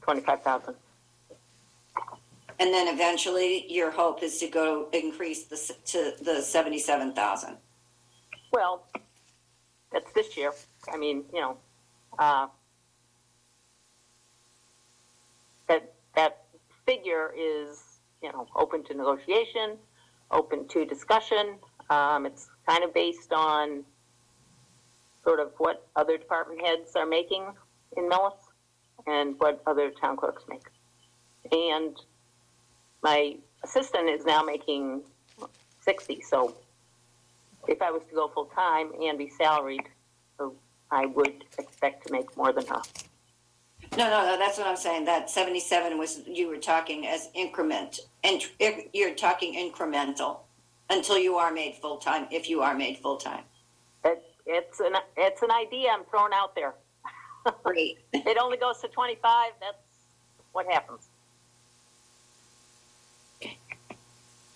25,000. And then eventually your hope is to go increase to the 77,000. Well, that's this year. I mean, that figure is, open to negotiation, open to discussion. It's kind of based on sort of what other department heads are making in Millis and what other town clerks make. And my assistant is now making 60, so if I was to go full-time and be salaried, I would expect to make more than her. No, that's what I'm saying. That 77 was, you were talking as increment, and you're talking incremental until you are made full-time, if you are made full-time. It's an idea I'm throwing out there. Great. It only goes to 25, that's what happens.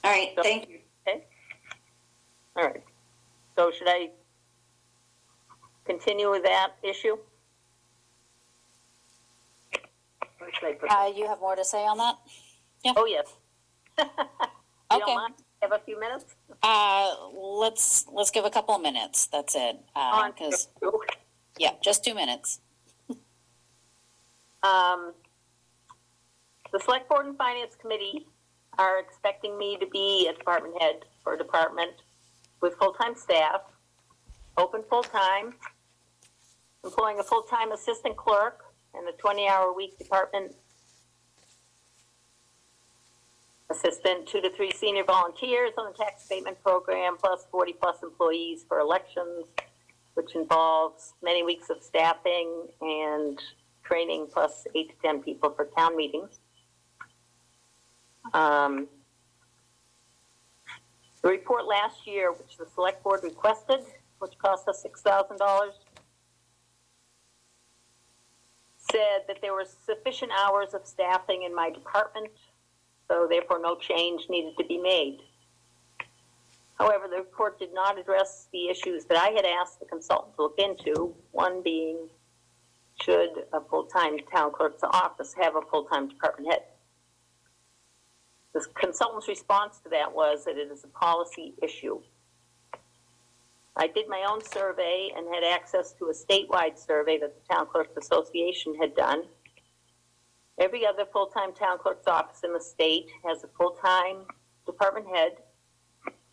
All right, thank you. Okay. All right. So should I continue with that issue? Or should I put You have more to say on that? Oh, yes. You Okay. don't mind? Have a few minutes? Let's give a couple of minutes. That's it. On 'Cause to- yeah, just 2 minutes. The Select Board and Finance Committee are expecting me to be a department head for a department with full-time staff, open full-time, employing a full-time assistant clerk and a 20-hour-a-week department assistant, 2 to 3 senior volunteers on the tax abatement program, plus 40-plus employees for elections, which involves many weeks of staffing and training, plus 8 to 10 people for town meetings. The report last year, which the Select Board requested, which cost us $6,000, said that there were sufficient hours of staffing in my department, so therefore no change needed to be made. However, the report did not address the issues that I had asked the consultant to look into, one being, should a full-time town clerk's office have a full-time department head? The consultant's response to that was that it is a policy issue. I did my own survey and had access to a statewide survey that the Town Clerks Association had done. Every other full-time town clerk's office in the state has a full-time department head.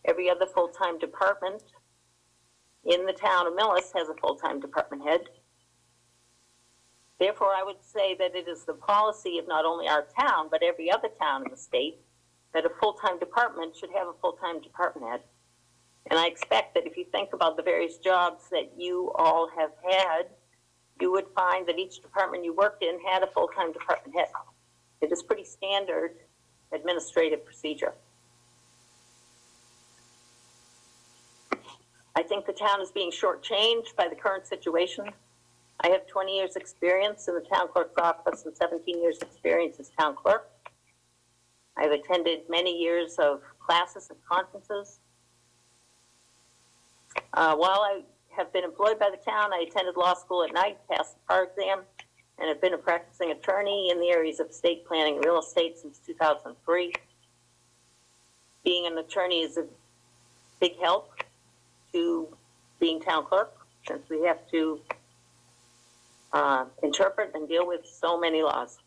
Every other full-time department in the town of Millis has a full-time department head. Therefore, I would say that it is the policy of not only our town, but every other town in the state, that a full-time department should have a full-time department head. And I expect that if you think about the various jobs that you all have had, you would find that each department you worked in had a full-time department head. It is pretty standard administrative procedure. I think the town is being shortchanged by the current situation. I have 20 years experience in the town clerk's office and 17 years experience as town clerk. I've attended many years of classes and conferences. While I have been employed by the town, I attended law school at night, passed the bar exam, and have been a practicing attorney in the areas of estate planning and real estate since 2003. Being an attorney is a big help to being town clerk, since we have to interpret and deal with so many laws.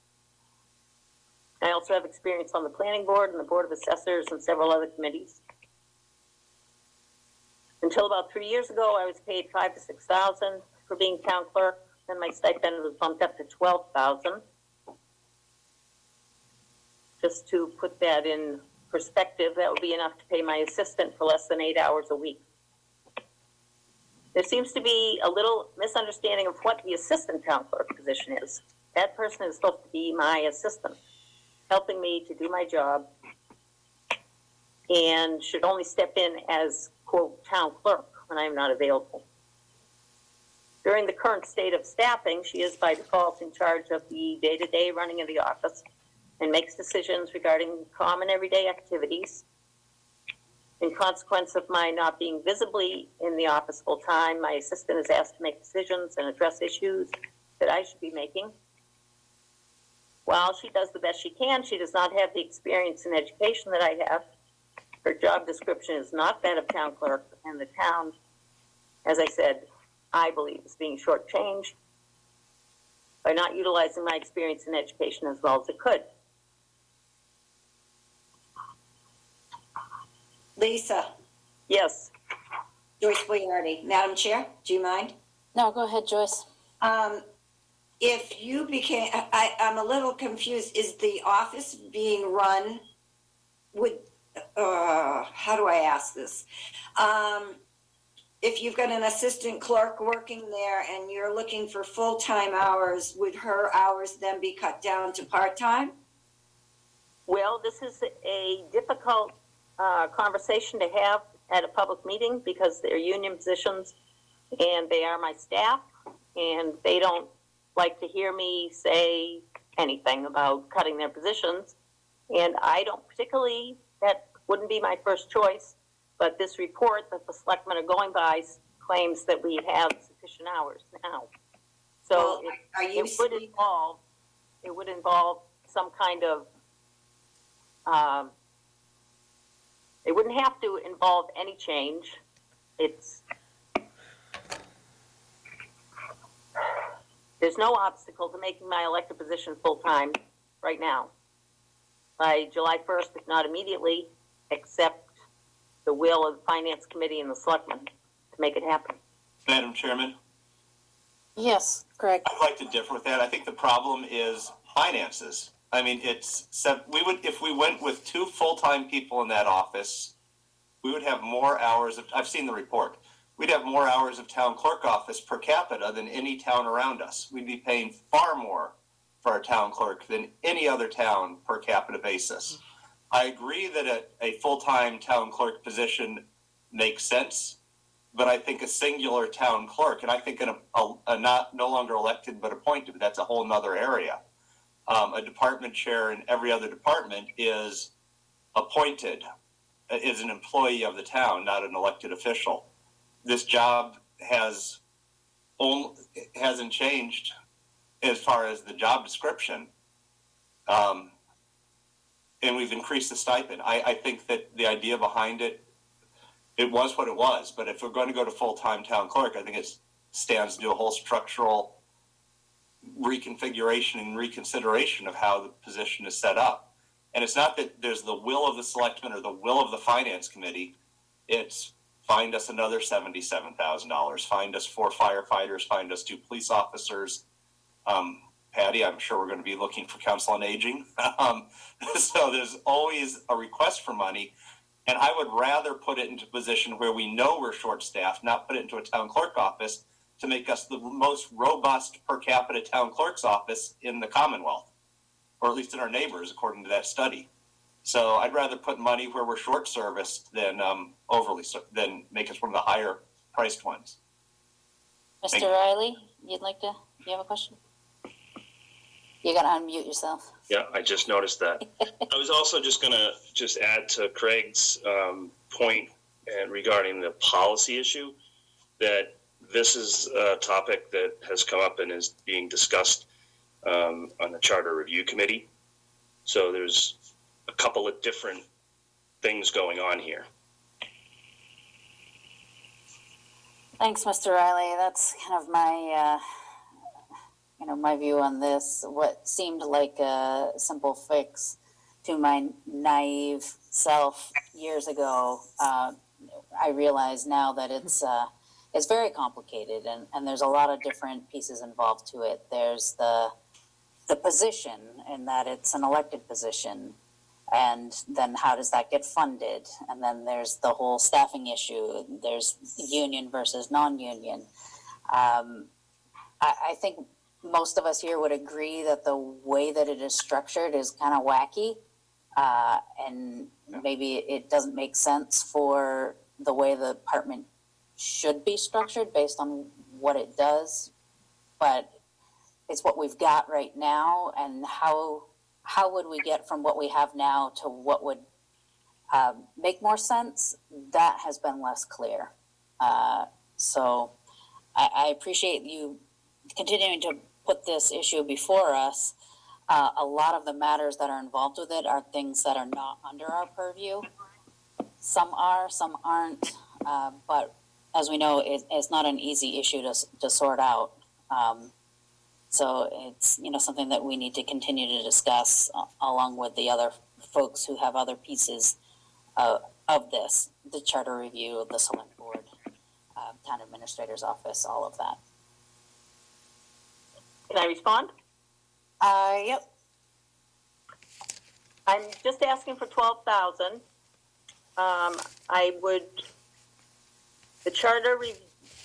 I also have experience on the planning board and the board of assessors and several other committees. Until about 3 years ago, I was paid $5,000 to $6,000 for being town clerk, and my stipend was bumped up to $12,000. Just to put that in perspective, that would be enough to pay my assistant for less than 8 hours a week. There seems to be a little misunderstanding of what the assistant town clerk position is. That person is supposed to be my assistant, helping me to do my job, and should only step in as, quote, town clerk when I am not available. During the current state of staffing, she is by default in charge of the day-to-day running of the office and makes decisions regarding common everyday activities. In consequence of my not being visibly in the office full time, my assistant is asked to make decisions and address issues that I should be making. While she does the best she can, she does not have the experience and education that I have. Her job description is not that of town clerk, and the town, as I said, I believe is being shortchanged by not utilizing my experience and education as well as it could. Lisa, Yes. Joyce Boyardi, Madam Chair, do you mind? No, go ahead, Joyce. If you became, I'm a little confused, is the office being run with, how do I ask this? If you've got an assistant clerk working there and you're looking for full-time hours, would her hours then be cut down to part-time? Well, this is a difficult conversation to have at a public meeting because they're union positions and they are my staff, and they don't like to hear me say anything about cutting their positions. And I don't particularly, that wouldn't be my first choice, but this report that the selectmen are going by claims that we have sufficient hours now. So Well, are you it would involve some kind of, it wouldn't have to involve any change. There's no obstacle to making my elected position full-time right now. By July 1st, if not immediately, except the will of the Finance Committee and the Selectmen to make it happen. Madam Chairman, Yes, Greg. I'd like to differ with that. I think the problem is finances. I mean, if we went with 2 full-time people in that office, we would have more hours of, I've seen the report. We'd have more hours of town clerk office per capita than any town around us. We'd be paying far more for our town clerk than any other town per capita basis. I agree that a full-time town clerk position makes sense, but I think a singular town clerk, and I think a not no longer elected but appointed, that's a whole nother area. A department chair in every other department is appointed, is an employee of the town, not an elected official. This job hasn't changed as far as the job description. And we've increased the stipend. I think that the idea behind it was what it was. But if we're going to go to full-time town clerk, I think it stands to do a whole structural reconfiguration and reconsideration of how the position is set up. And it's not that there's the will of the selectmen or the will of the finance committee. It's find us another $77,000, find us 4 firefighters, find us 2 police officers. Patty, I'm sure we're going to be looking for council on aging. So there's always a request for money. And I would rather put it into a position where we know we're short-staffed, not put it into a town clerk office to make us the most robust per capita town clerk's office in the Commonwealth, or at least in our neighbors, according to that study. So I'd rather put money where we're short-serviced than than make us one of the higher-priced ones. Mr. Riley, you have a question? You gotta unmute yourself. Yeah, I just noticed that. I was also just gonna add to Craig's point and regarding the policy issue, that this is a topic that has come up and is being discussed on the Charter Review Committee. So there's a couple of different things going on here. Thanks, Mr. Riley. That's kind of my, my view on this. What seemed like a simple fix to my naive self years ago, I realize now that it's very complicated, and there's a lot of different pieces involved to it. There's the position, in that it's an elected position, and then how does that get funded? And then there's the whole staffing issue. There's union versus non-union. I think most of us here would agree that the way that it is structured is kind of wacky, and maybe it doesn't make sense for the way the department should be structured based on what it does, but it's what we've got right now. And how would we get from what we have now to what would make more sense? That has been less clear. So I appreciate you continuing to put this issue before us. A lot of the matters that are involved with it are things that are not under our purview. Some are, some aren't, but as we know, it's not an easy issue to sort out. So it's, something that we need to continue to discuss along with the other folks who have other pieces of this, the Charter Review, the Select Board, Town Administrator's Office, all of that. Can I respond? Yep. I'm just asking for 12,000.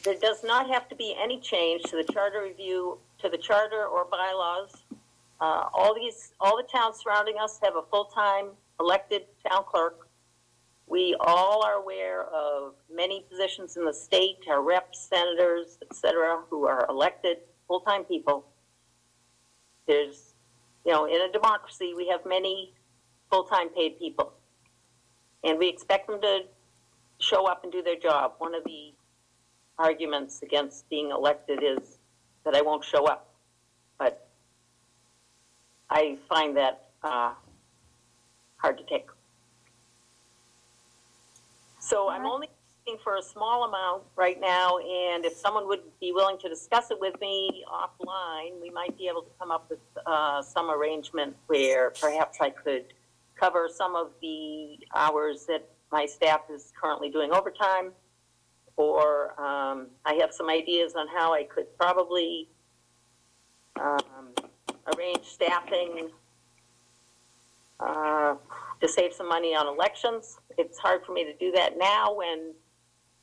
There does not have to be any change to the charter review, to the charter or bylaws. All the towns surrounding us have a full-time elected town clerk. We all are aware of many positions in the state, our reps, senators, etc., who are elected full-time people. There's, in a democracy, we have many full-time paid people, and we expect them to show up and do their job. One of the arguments against being elected is that I won't show up, but I find that hard to take. So I'm only asking for a small amount right now, and if someone would be willing to discuss it with me offline, we might be able to come up with some arrangement where perhaps I could cover some of the hours that my staff is currently doing overtime, or I have some ideas on how I could probably arrange staffing to save some money on elections. It's hard for me to do that now when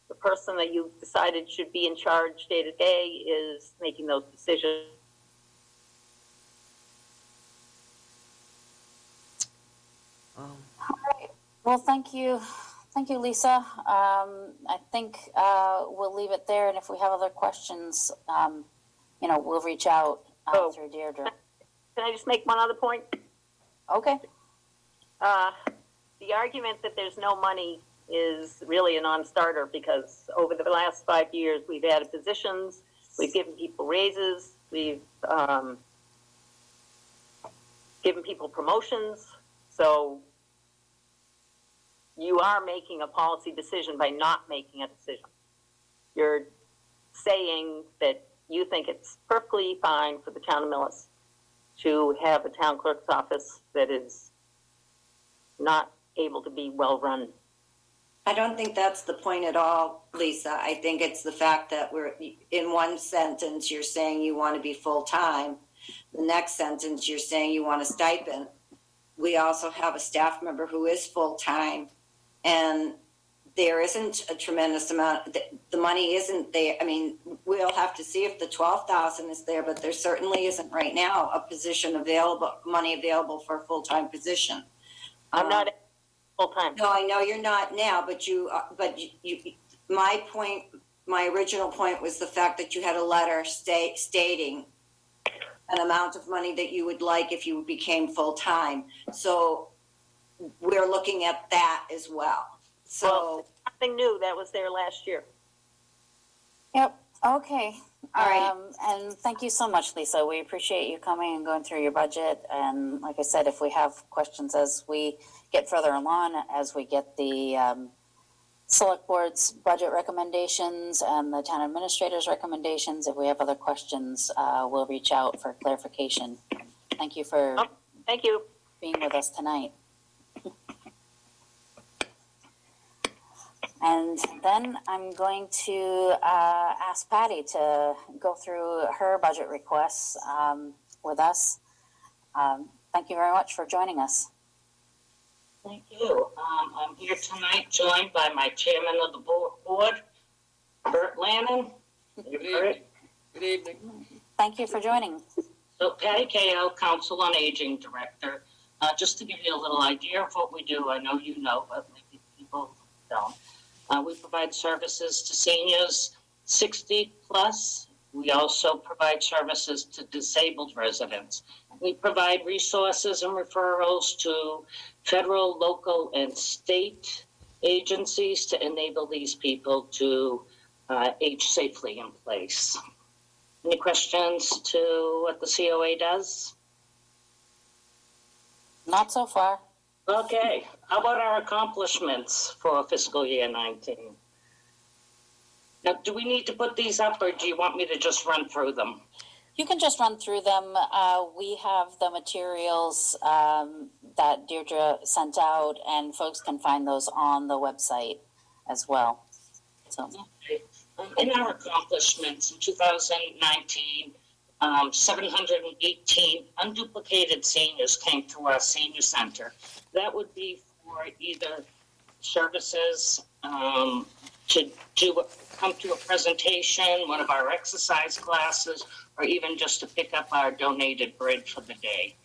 the person that you've decided should be in charge day to day is making those decisions. All right. Well, thank you. Thank you, Lisa. I think we'll leave it there, and if we have other questions, we'll reach out through Deirdre. Can I just make one other point? Okay. The argument that there's no money is really a non-starter, because over the last 5 years, we've added positions, we've given people raises, we've given people promotions. So you are making a policy decision by not making a decision. You're saying that you think it's perfectly fine for the town of Millis to have a town clerk's office that is not able to be well run. I don't think that's the point at all, Lisa. I think it's the fact that we're in one sentence, you're saying you want to be full-time. The next sentence, you're saying you want a stipend. We also have a staff member who is full-time, and there isn't a tremendous amount. The money isn't there. I mean, we'll have to see if the 12,000 is there, but there certainly isn't right now a position available, money available for a full-time position. I'm not full-time. No, I know you're not now, but my point, my original point was the fact that you had a letter stating an amount of money that you would like if you became full-time. So we're looking at that as well. So well, nothing new. That was there last year. Yep, okay. All right. And thank you so much, Lisa. We appreciate you coming and going through your budget. And like I said, if we have questions as we get further along, as we get the select board's budget recommendations and the town administrator's recommendations, if we have other questions, we'll reach out for clarification. Thank you for Thank you. being with us tonight. And then I'm going to ask Patty to go through her budget requests with us. Thank you very much for joining us. Thank you. I'm here tonight joined by my chairman of the board, Bert Lannon. Good evening. Good evening. Thank you for joining. So Patty Kao, Council on Aging Director. Just to give you a little idea of what we do, I know you know, but maybe people don't. We provide services to seniors 60 plus. We also provide services to disabled residents. We provide resources and referrals to federal, local, and state agencies to enable these people to age safely in place. Any questions to what the COA does? Not so far. Okay, how about our accomplishments for fiscal year 19? Now, do we need to put these up, or do you want me to just run through them? You can just run through them. We have the materials that Deirdre sent out, and folks can find those on the website as well. So, In our accomplishments in 2019, 718 unduplicated seniors came to our senior center. That would be for either services to come to a presentation, one of our exercise classes, or even just to pick up our donated bread for the day.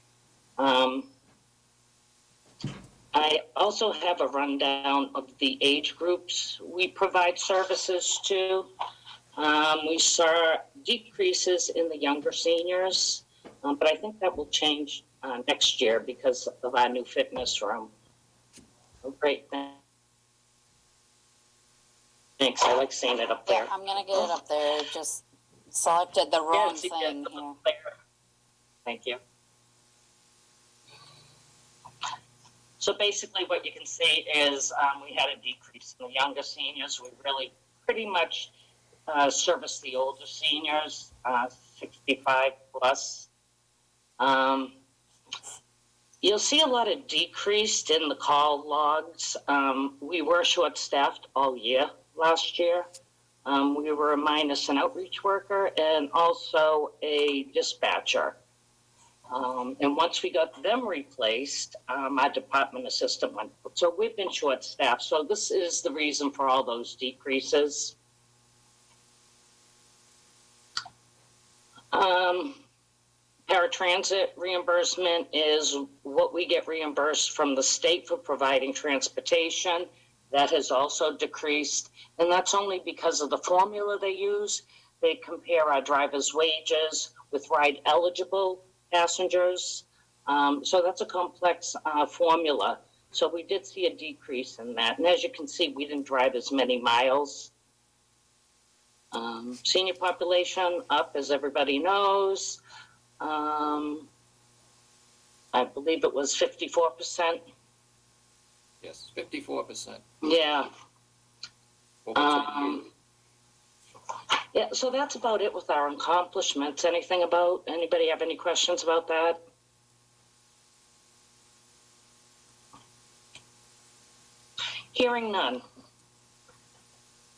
I also have a rundown of the age groups we provide services to. We saw decreases in the younger seniors, but I think that will change next year because of our new fitness room. Oh, great. Thanks. I like seeing it up there. yeah, I'm going to get it up there. Just selected the wrong see, thing yeah, here. Thank you. So basically what you can see is we had a decrease in the younger seniors. We really pretty much service the older seniors, 65 plus. You'll see a lot of decrease in the call logs. We were short-staffed all year last year. We were minus an outreach worker and also a dispatcher. And once we got them replaced, our department assistant went. So we've been short-staffed. So this is the reason for all those decreases. Paratransit reimbursement is what we get reimbursed from the state for providing transportation. That has also decreased, and that's only because of the formula they use. They compare our drivers' wages with ride-eligible passengers. So that's a complex formula. So we did see a decrease in that. And as you can see, we didn't drive as many miles. Senior population up, as everybody knows. I believe it was 54%. Yes, 54%. Yeah. Well, Yeah, so that's about it with our accomplishments. Anybody have any questions about that? Hearing none.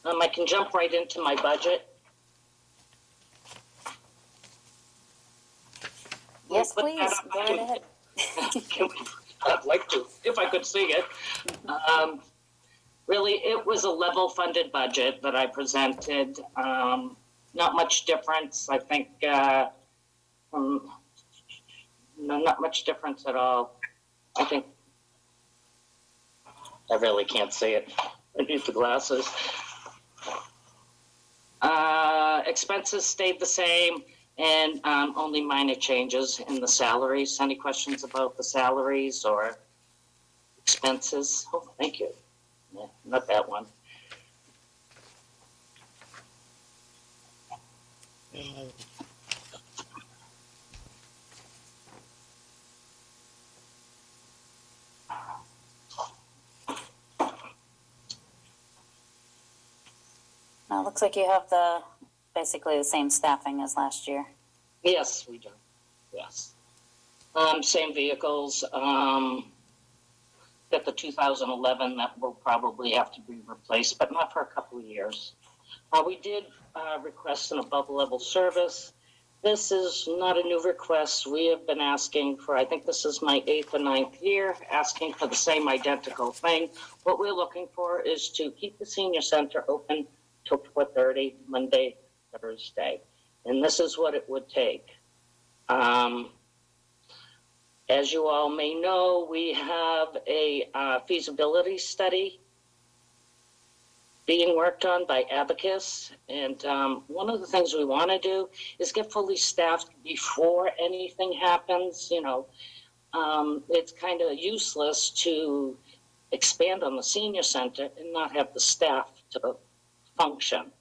I can jump right into my budget. Yes, Put that please. up. Go right ahead. I'd like to, if I could see it. Really, it was a level funded budget that I presented. Not much difference, I think. No, not much difference at all. I think I really can't see it. I need the glasses. Expenses stayed the same, and only minor changes in the salaries. Any questions about the salaries or expenses? Oh, thank you. Yeah, not that one. Well, it looks like you have basically the same staffing as last year. Yes, we do. Yes. Same vehicles. Got the 2011 that will probably have to be replaced, but not for a couple of years. We did request an above-level service. This is not a new request. We have been asking for, I think this is my 8th or 9th year, asking for the same identical thing. What we're looking for is to keep the senior center open till 4:30, Monday, Thursday. And this is what it would take. As you all may know, we have a feasibility study being worked on by Abacus. And one of the things we want to do is get fully staffed before anything happens. You know, it's kind of useless to expand on the senior center and not have the staff to function.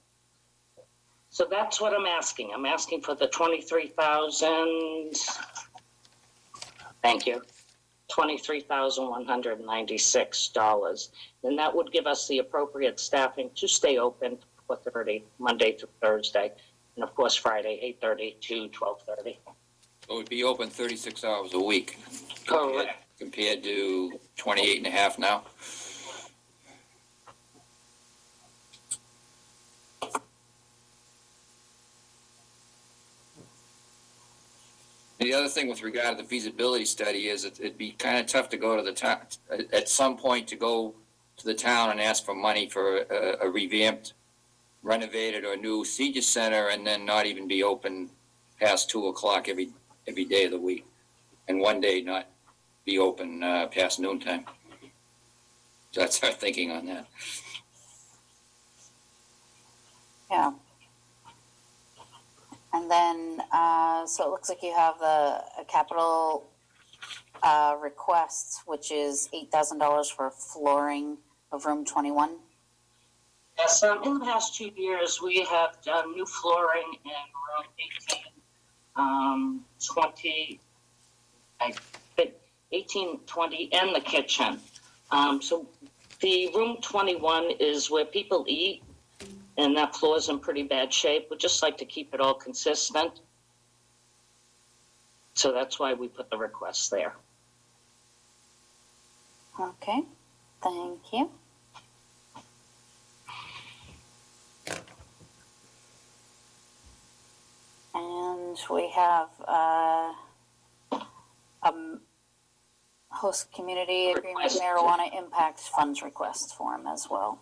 So that's what I'm asking. I'm asking for the 23,000. Thank you. $23,196. And that would give us the appropriate staffing to stay open 4:30, Monday through Thursday. And of course, Friday, 8:30 to 12:30. So it would be open 36 hours a week. Correct. Compared to 28 and a half now. The other thing with regard to the feasibility study is it'd be kind of tough to go to the town, at some point to go to the town and ask for money for a revamped, renovated or new senior center and then not even be open past 2 o'clock every day of the week. And one day not be open past noontime. So that's our thinking on that. Yeah. And then, so it looks like you have a capital request, which is $8,000 for flooring of room 21. Yes, in the past 2 years, we have done new flooring in room 18, 20, and the kitchen. So the room 21 is where people eat, and that floor is in pretty bad shape. We'd just like to keep it all consistent. So that's why we put the request there. Okay, thank you. And we have host community agreement marijuana impact funds request form as well.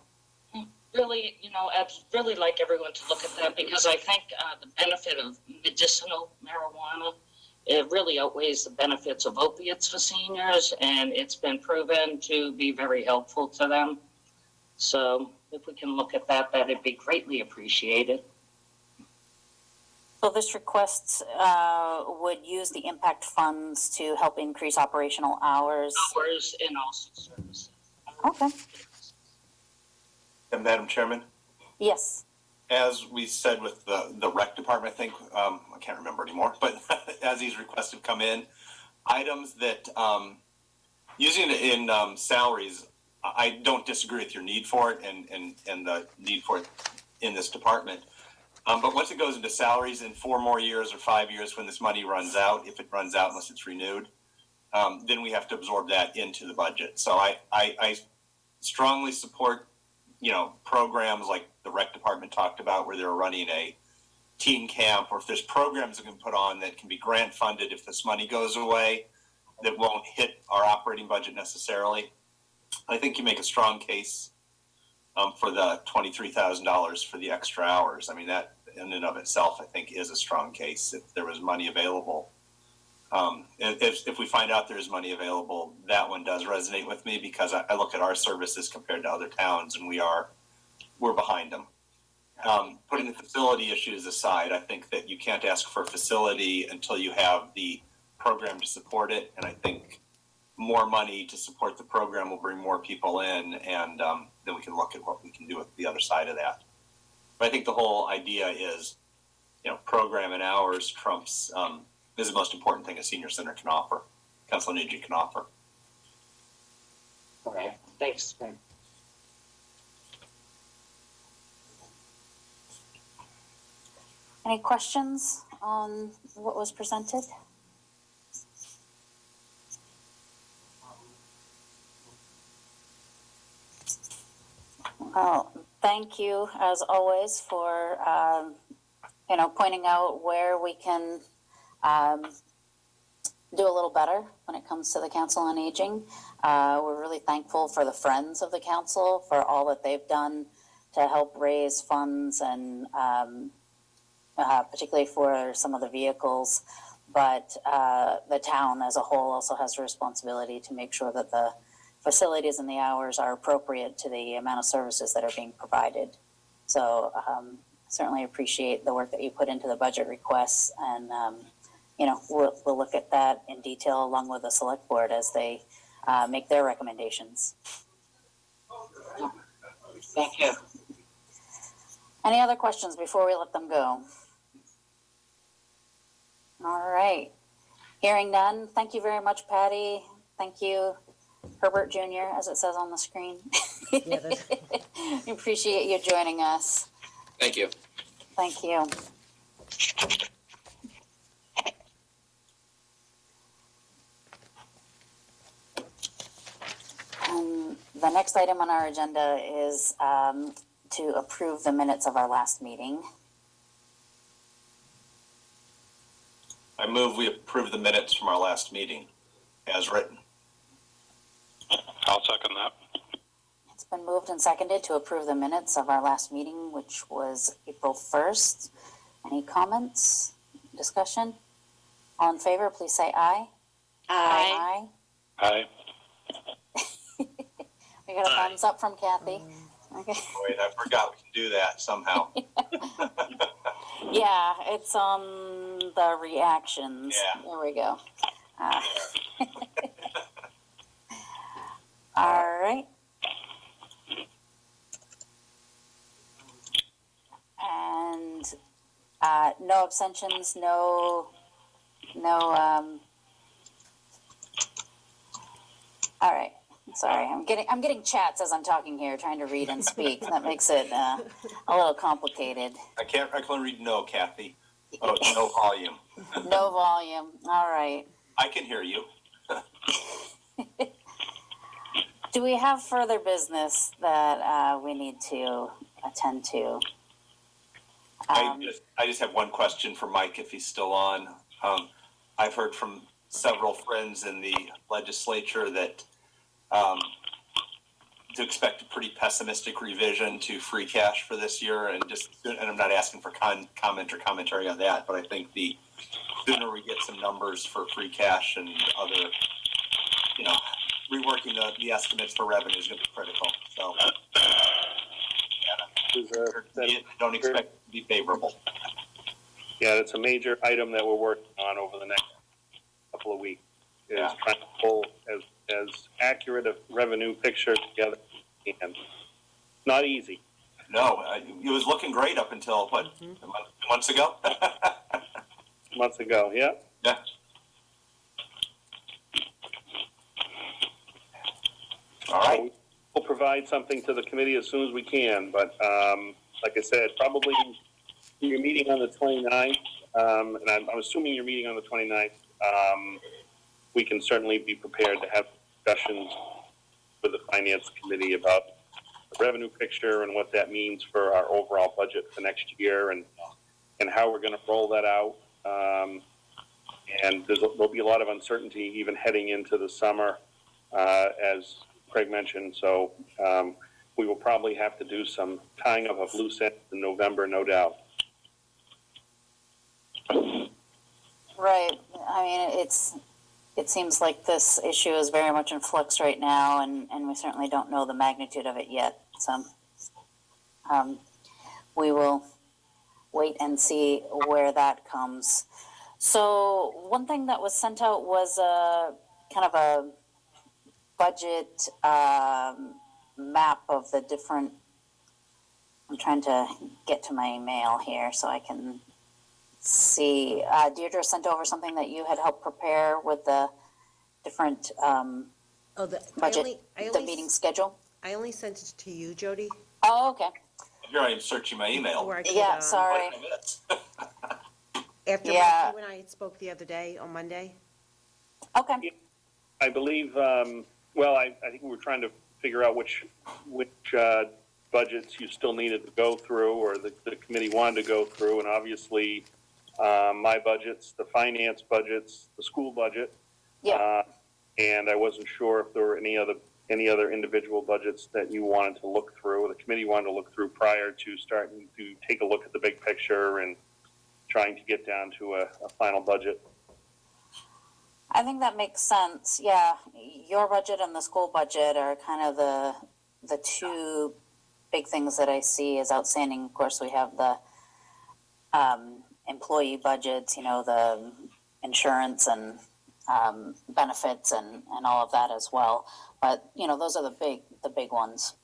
Really, I'd really like everyone to look at that because I think the benefit of medicinal marijuana, it really outweighs the benefits of opiates for seniors, and it's been proven to be very helpful to them. So if we can look at that, that'd be greatly appreciated. So this request would use the impact funds to help increase operational hours. Hours and also services. Okay. And Madam Chairman, Yes. as we said with the rec department, I think, I can't remember anymore, but as these requests have come in, items that, using it in salaries, I don't disagree with your need for it and the need for it in this department. But once it goes into salaries in 4 more years or 5 years when this money runs out, if it runs out unless it's renewed, then we have to absorb that into the budget. So I strongly support programs like the rec department talked about where they're running a teen camp, or if there's programs that can put on that can be grant funded if this money goes away that won't hit our operating budget necessarily. I think you make a strong case for the $23,000 for the extra hours. I mean, that in and of itself, I think, is a strong case if there was money available. If we find out there's money available, that one does resonate with me because I look at our services compared to other towns and we're behind them. Putting the facility issues aside, I think that you can't ask for a facility until you have the program to support it. And I think more money to support the program will bring more people in, and then we can look at what we can do with the other side of that. But I think the whole idea is, program and hours trumps is the most important thing a senior center can offer, Council on Aging can offer. All right. Thanks. Any questions on what was presented? Well, thank you as always for, pointing out where we can, do a little better when it comes to the Council on Aging. We're really thankful for the Friends of the Council for all that they've done to help raise funds and particularly for some of the vehicles. But the town as a whole also has a responsibility to make sure that the facilities and the hours are appropriate to the amount of services that are being provided. So certainly appreciate the work that you put into the budget requests, and we'll look at that in detail along with the select board as they make their recommendations. Thank you. Any other questions before we let them go? All right. Hearing none, thank you very much, Patty. Thank you, Herbert Jr., as it says on the screen. Appreciate you joining us. Thank you. Thank you. The next item on our agenda is to approve the minutes of our last meeting. I move we approve the minutes from our last meeting as written. I'll second that. It's been moved and seconded to approve the minutes of our last meeting, which was April 1st. Any comments, discussion? All in favor, please say aye. Aye. Aye. We got a thumbs up from Kathy. Okay. Wait, I forgot we can do that somehow. Yeah, it's on the reactions. Yeah. There we go. All right. And no abstentions, no. All right. Sorry, I'm getting chats as I'm talking here, trying to read and speak. That makes it a little complicated. I can read no, Kathy. Oh, no volume. No volume. All right. I can hear you. Do we have further business that we need to attend to? I just have one question for Mike if he's still on. I've heard from several friends in the legislature that to expect a pretty pessimistic revision to free cash for this year, and I'm not asking for comment or commentary on that, but I think the sooner we get some numbers for free cash and other, reworking the estimates for revenue is going to be critical. So don't expect it to be favorable. Yeah, it's a major item that we're working on over the next couple of weeks. Is trying to pull as accurate a revenue picture together as we can. Not easy. No, it was looking great up until, months ago? Months ago, yeah. Yeah. All right. We'll provide something to the committee as soon as we can, but like I said, probably your meeting on the 29th, and I'm assuming you're meeting on the 29th, we can certainly be prepared to have discussions with the Finance Committee about the revenue picture and what that means for our overall budget for next year and how we're going to roll that out. And there'll be a lot of uncertainty even heading into the summer, as Craig mentioned. So we will probably have to do some tying up of loose ends in November, no doubt. Right. I mean, it seems like this issue is very much in flux right now, and we certainly don't know the magnitude of it yet. So we will wait and see where that comes. So one thing that was sent out was a kind of a budget map of the different. I'm trying to get to my email here so I can see. Deirdre sent over something that you had helped prepare with the different budget, the meeting schedule. I only sent it to you, Jody. Oh, okay. Here I am searching my email. Yeah, sorry. After Yeah. you and I spoke the other day on Monday? Okay. I believe, well, I think we were trying to figure out which budgets you still needed to go through, or the committee wanted to go through, and obviously, my budgets, the finance budgets, the school budget. Yeah. And I wasn't sure if there were any other individual budgets that you wanted to look through, or the committee wanted to look through prior to starting to take a look at the big picture and trying to get down to a final budget. I think that makes sense. Yeah, your budget and the school budget are kind of the two big things that I see as outstanding. Of course, we have the employee budgets, the insurance and benefits and all of that as well. But those are the big ones.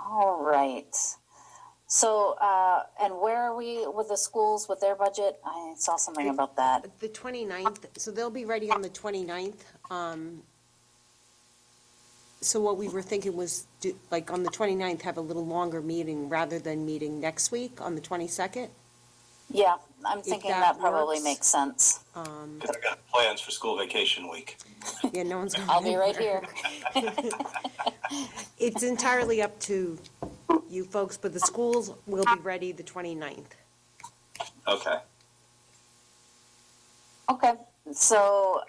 All right. So, and where are we with the schools with their budget? I saw something about that. The 29th, so they'll be ready on the 29th. So what we were thinking was, like, on the 29th, have a little longer meeting rather than meeting next week on the 22nd? Yeah, I'm thinking that probably works. makes sense. Because I got plans for school vacation week. Yeah, no one's going I'll be right here. It's entirely up to you folks, but the schools will be ready the 29th. Okay. Okay, so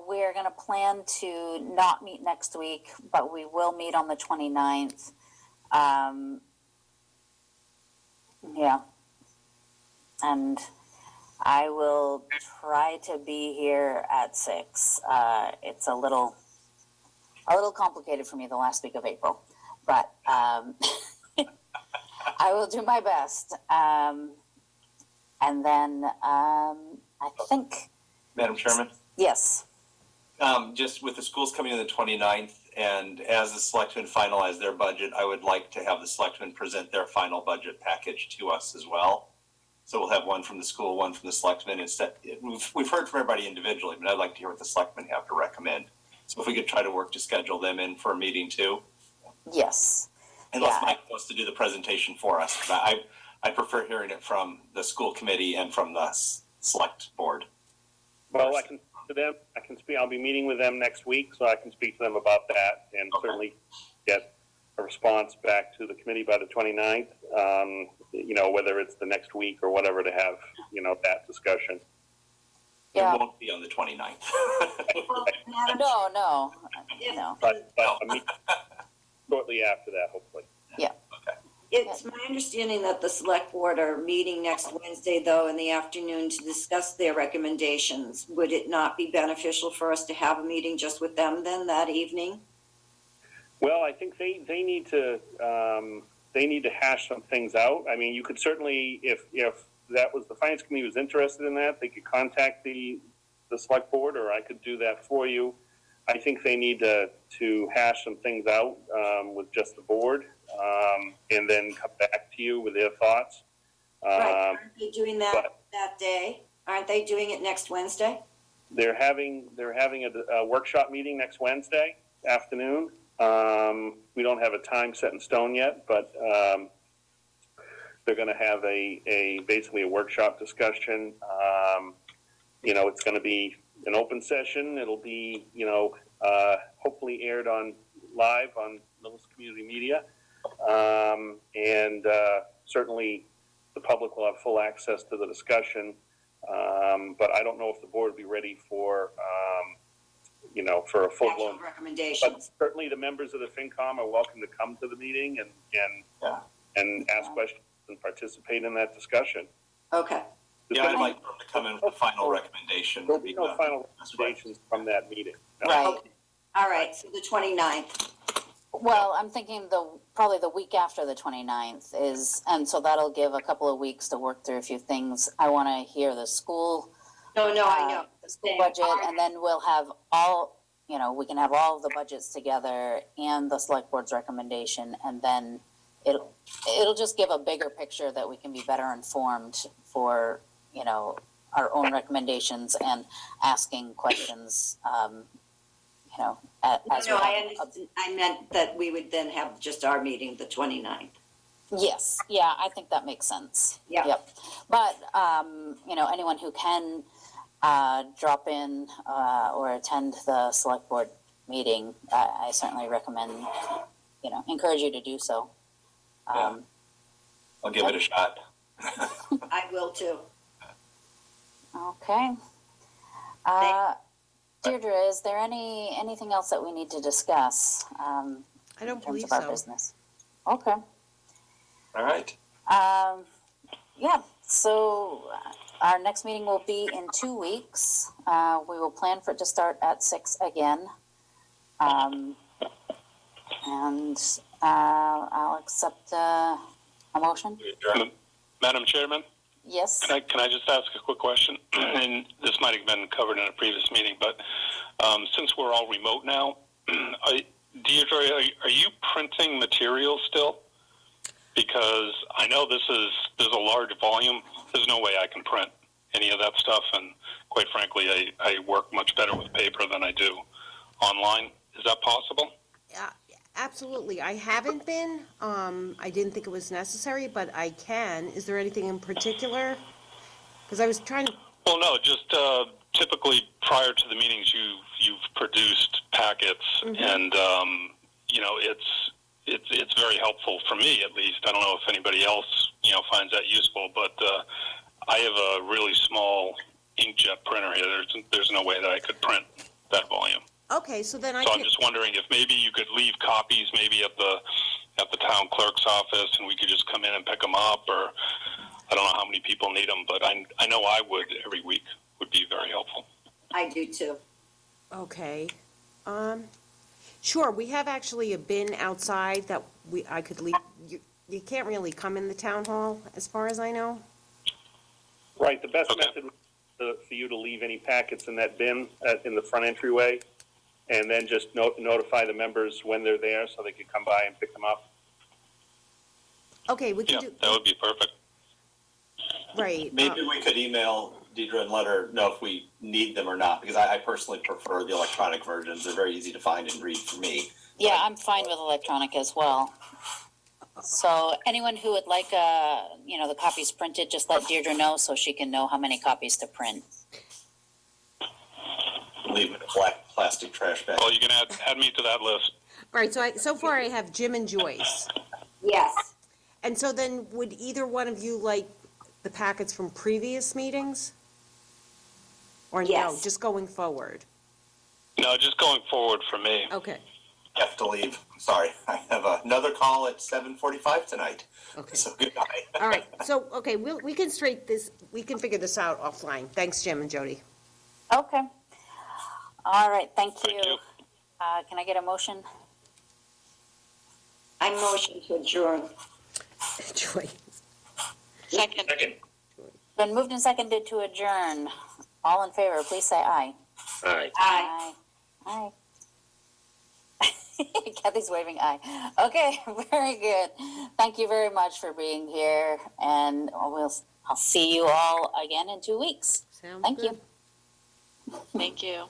we're going to plan to not meet next week, but we will meet on the 29th. Yeah. And I will try to be here at 6. It's a little complicated for me the last week of April, but I will do my best. And then I think... Madam Chairman? Yes. Just with the schools coming in the 29th, and as the selectmen finalize their budget, I would like to have the selectmen present their final budget package to us as well. So we'll have one from the school, one from the selectmen. We've heard from everybody individually, but I'd like to hear what the selectmen have to recommend. So if we could try to work to schedule them in for a meeting too. Yes. Unless Mike wants to do the presentation for us. I prefer hearing it from the school committee and from the select board. Well, I can speak, I'll be meeting with them next week, so I can speak to them about that and certainly get a response back to the committee by the 29th, whether it's the next week or whatever, to have, that discussion. Yeah. It won't be on the 29th. No. But I mean, shortly after that, hopefully. Yeah. It's my understanding that the select board are meeting next Wednesday, though, in the afternoon to discuss their recommendations. Would it not be beneficial for us to have a meeting just with them then that evening? Well, I think they need to hash some things out. I mean, you could certainly, if that was the finance committee was interested in that, they could contact the select board, or I could do that for you. I think they need to hash some things out with just the board, and then come back to you with their thoughts. Right. Aren't they doing that day? Aren't they doing it next Wednesday? They're having a workshop meeting next Wednesday afternoon. We don't have a time set in stone yet, but they're going to have basically a workshop discussion. It's going to be an open session. It'll be, hopefully aired live on Millis Community Media. And certainly the public will have full access to the discussion. But I don't know if the board will be ready for for a full-blown recommendations. But certainly the members of the FinCom are welcome to come to the meeting and ask questions and participate in that discussion. Okay. Yeah, I'd like them to come in with a final recommendation. There'll be no final recommendations from that meeting. No. Right. Okay. All right, so the 29th. Well, I'm thinking probably the week after the 29th and so that'll give a couple of weeks to work through a few things. I want to hear the school. No, I know. The school budget, and then we'll have we can have all of the budgets together and the select board's recommendation, and then it'll just give a bigger picture that we can be better informed for, our own recommendations and asking questions, as No, we I have- understand. I meant that we would then have just our meeting, the 29th. Yes, yeah, I think that makes sense. Yeah. Yep. But, anyone who can drop in or attend the select board meeting, I certainly recommend, encourage you to do so. I'll give it a shot. I will too. Okay. Deirdre, is there anything else that we need to discuss? I don't in terms believe of our so. business? Okay. All right. So our next meeting will be in 2 weeks. We will plan for it to start at 6 again. And I'll accept a motion. Madam Chairman, Yes? can I just ask a quick question? And this might have been covered in a previous meeting, but since we're all remote now, Deirdre, are you printing materials still? Because I know there's a large volume. There's no way I can print any of that stuff, and quite frankly, I work much better with paper than I do online. Is that possible? Absolutely. I haven't been. I didn't think it was necessary, but I can. Is there anything in particular? Because I was trying to. Well, no, just typically prior to the meetings, you've produced packets, and it's very helpful for me, at least. I don't know if anybody else finds that useful, but I have a really small inkjet printer here. There's no way that I could print that volume. Okay, so then I'm just wondering if maybe you could leave copies maybe at the town clerk's office, and we could just come in and pick them up, or I don't know how many people need them, but I know I would every week would be very helpful. I do too. Okay. Sure, we have actually a bin outside that I could leave. You can't really come in the town hall, as far as I know. Right, the best method for you to leave any packets in that bin in the front entryway, and then just notify the members when they're there so they can come by and pick them up. Okay, we can do. That would be perfect. Right. Maybe we could email Deidre and let her know if we need them or not, because I personally prefer the electronic versions. They're very easy to find and read for me. Yeah, I'm fine with electronic as well. So anyone who would like, the copies printed, just let Deirdre know so she can know how many copies to print. Leave it in a black plastic trash bag. Well, you can add me to that list. Right, so far I have Jim and Joyce. Yes. And so then would either one of you like the packets from previous meetings? Or no, Yes. just going forward? No, just going forward for me. Okay, I have to leave. Sorry. I have another call at 7:45 tonight. okay. So good night. All right, so, okay, we can we can figure this out offline. Thanks, Jim and Jody. Okay. All right, thank you. Thank you. Can I get a motion? I motion to adjourn. Joy. Second. Been moved and seconded to adjourn. All in favor, please say aye. All right. Aye. Aye. Kathy's waving aye. Okay, very good. Thank you very much for being here, and I'll see you all again in 2 weeks. Sounds Thank good. you. Thank you.